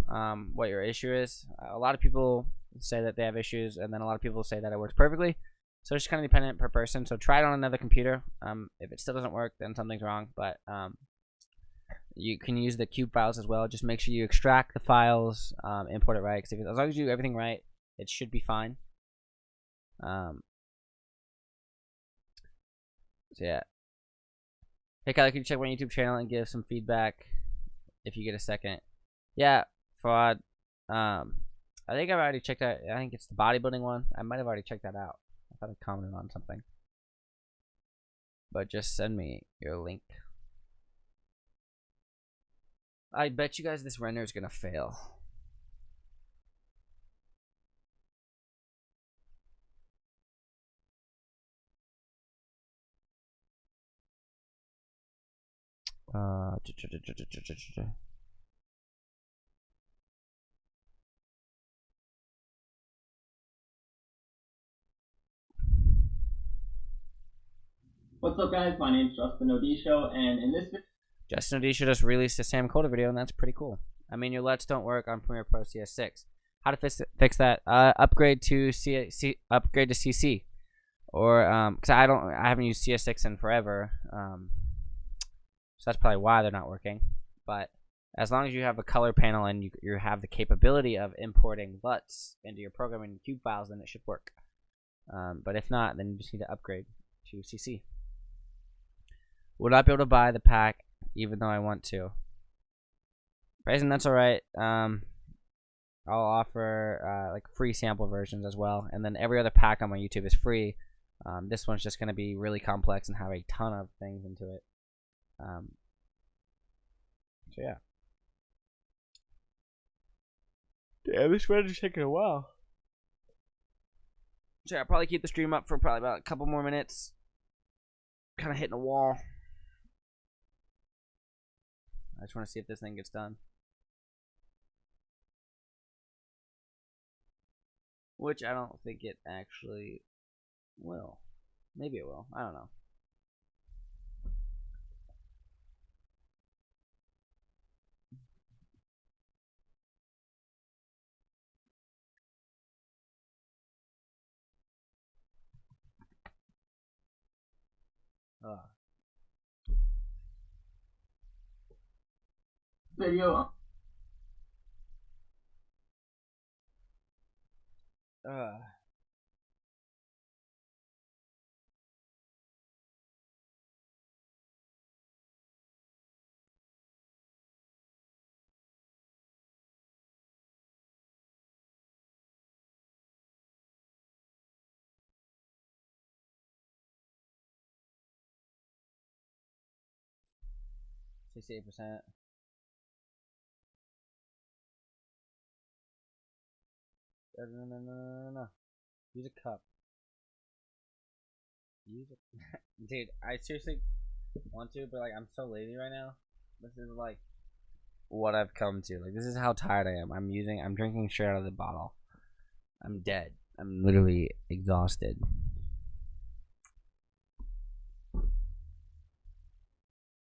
what your issue is. A lot of people say that they have issues, and then a lot of people say that it works perfectly. So it's kind of dependent per person. So try it on another computer. If it still doesn't work, then something's wrong. But you can use the cube files as well. Just make sure you extract the files, import it right. Because as long as you do everything right, it should be fine. So yeah. Hey Kylie, can you check my YouTube channel and give some feedback if you get a second? Yeah, fraud. I think I've already checked out. I think it's the bodybuilding one. I might have already checked that out. I thought I commented on something. But just send me your link. I bet you guys this render is gonna fail. What's up guys, my name's Justin Odisho, and in this video Justin Odisho just released a Sam Coda video, and that's pretty cool. I mean, your LUTs don't work on Premiere Pro CS6. How to fix that? Upgrade to upgrade to CC, or because I haven't used CS6 in forever. So that's probably why they're not working. But as long as you have a color panel and you have the capability of importing LUTs into your programming cube files, then it should work. But if not, then you just need to upgrade to CC. Will not be able to buy the pack, even though I want to. Praising, that's alright. I'll offer like free sample versions as well, and then every other pack on my YouTube is free. This one's just going to be really complex and have a ton of things into it. So yeah. Damn, this render's taking a while. So yeah, I'll probably keep the stream up for probably about a couple more minutes. Kind of hitting a wall. I just want to see if this thing gets done. Which I don't think it actually will. Maybe it will. I don't know. Video. $68%. No. Use a cup. Use a dude, I seriously want to, but like I'm so lazy right now. This is like what I've come to. Like this is how tired I am. I'm drinking straight out of the bottle. I'm dead. I'm literally exhausted.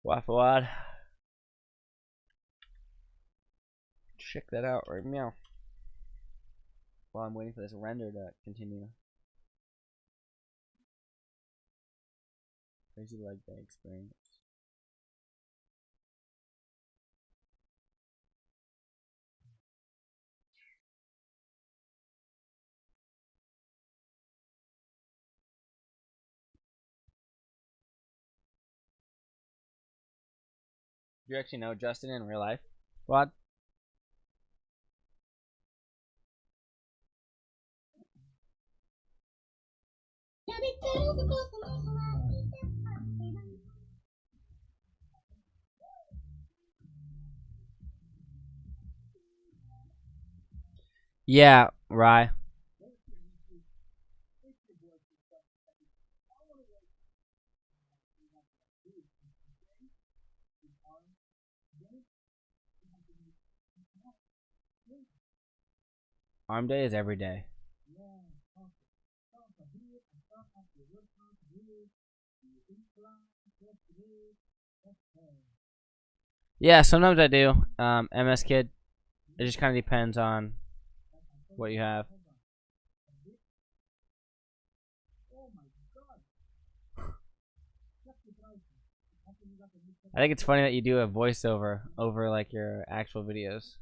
Waffle. Check that out right now. While I'm waiting for this render to continue. Crazy leg day experience. Do you actually know Justin in real life? What? Yeah, Rye. Arm day is every day. Yeah, sometimes I do. MS Kid. It just kind of depends on what you have. I think it's funny that you do a voiceover over like your actual videos.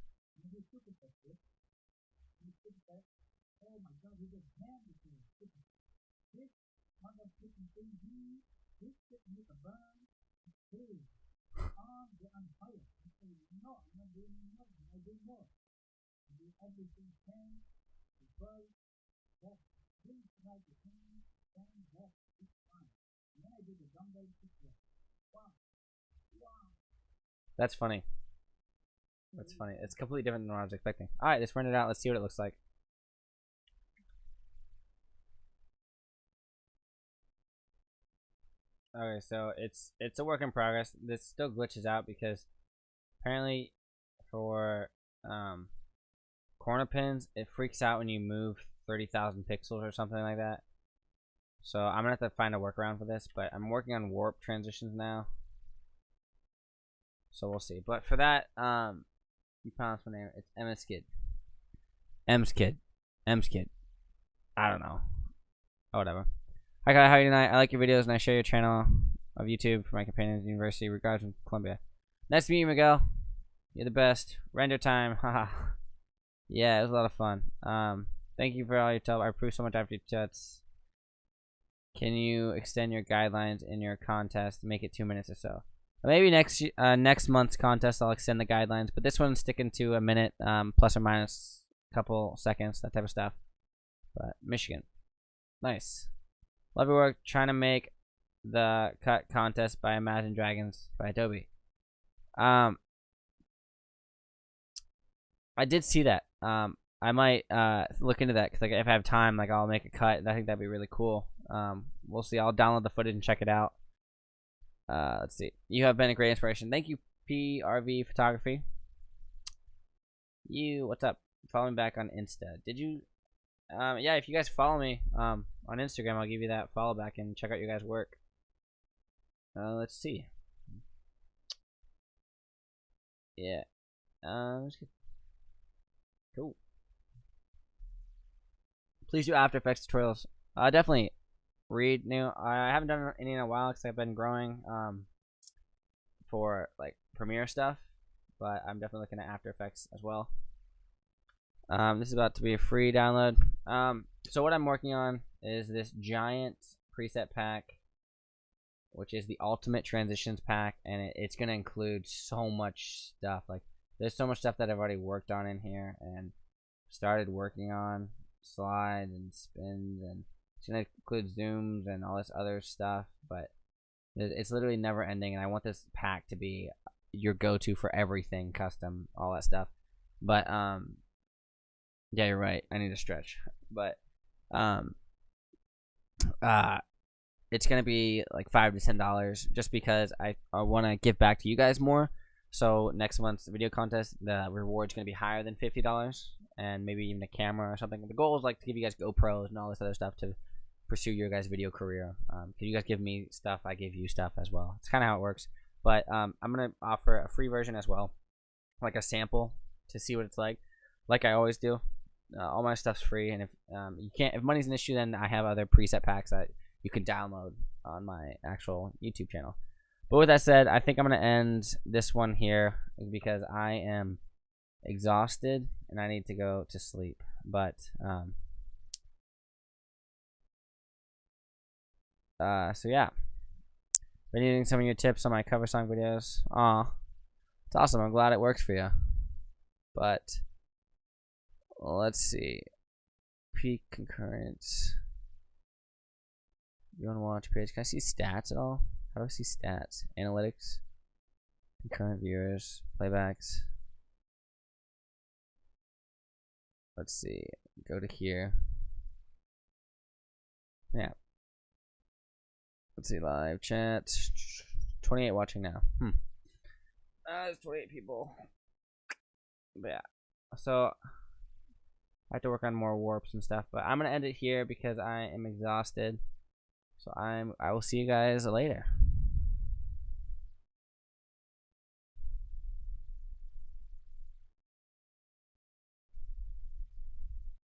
That's funny. That's funny. It's completely different than what I was expecting. Alright, let's run it out. Let's see what it looks like. Okay, so it's a work in progress. This still glitches out because apparently for corner pins, it freaks out when you move 30,000 pixels or something like that. So I'm gonna have to find a workaround for this, but I'm working on warp transitions now. So we'll see. But for that, You pronounce my name. It's Emskid. Emskid. Emskid. I don't know. Oh, whatever. Hi, guys. How are you tonight? I like your videos and I share your channel of YouTube for my companions at university. Regards from Columbia. Nice to meet you, Miguel. You're the best. Render time. Haha. Yeah, it was a lot of fun. Thank you for all your help. I approve so much after your chats. Can you extend your guidelines in your contest? Make it 2 minutes or so. Maybe next month's contest I'll extend the guidelines, but this one's sticking to a minute, plus or minus a couple seconds, that type of stuff. But Michigan, nice. Love your work. Trying to make the cut contest by Imagine Dragons by Adobe. I did see that. I might look into that because like if I have time, like I'll make a cut. I think that'd be really cool. We'll see. I'll download the footage and check it out. Let's see. You have been a great inspiration. Thank you, PRV Photography. What's up? Follow me back on Insta. Did you? Yeah, if you guys follow me on Instagram, I'll give you that follow back and check out your guys' work. Let's see. Yeah. Cool. Please do After Effects tutorials. Definitely. Read new. I haven't done any in a while because I've been growing for like Premiere stuff, but I'm definitely looking at After Effects as well. This is about to be a free download. So what I'm working on is this giant preset pack, which is the Ultimate Transitions pack, and it's gonna include so much stuff. Like there's so much stuff that I've already worked on in here and started working on, slides and spins, and it's gonna include zooms and all this other stuff, but it's literally never ending, and I want this pack to be your go-to for everything, custom, all that stuff. But yeah, you're right, I need to stretch. But it's gonna be like $5 to $10 just because I want to give back to you guys more. So next month's video contest, the reward's gonna be higher than $50, and maybe even a camera or something. The goal is like to give you guys GoPros and all this other stuff to pursue your guys' video career. Cause you guys give me stuff, I give you stuff as well. It's kind of how it works. But I'm gonna offer a free version as well, like a sample to see what it's like I always do. All my stuff's free, and if money's an issue, then I have other preset packs that you can download on my actual YouTube channel. But with that said, I think I'm gonna end this one here because I am exhausted and I need to go to sleep. But so yeah, been using some of your tips on my cover song videos. Aw, it's awesome. I'm glad it works for you. But let's see, peak concurrence. You want to watch page? Can I see stats at all? How do I see stats? Analytics, concurrent viewers, playbacks. Let's see. Go to here. Yeah. Let's see, live chat. 28 watching now. There's 28 people. But yeah. So I have to work on more warps and stuff, but I'm gonna end it here because I am exhausted. So I will see you guys later.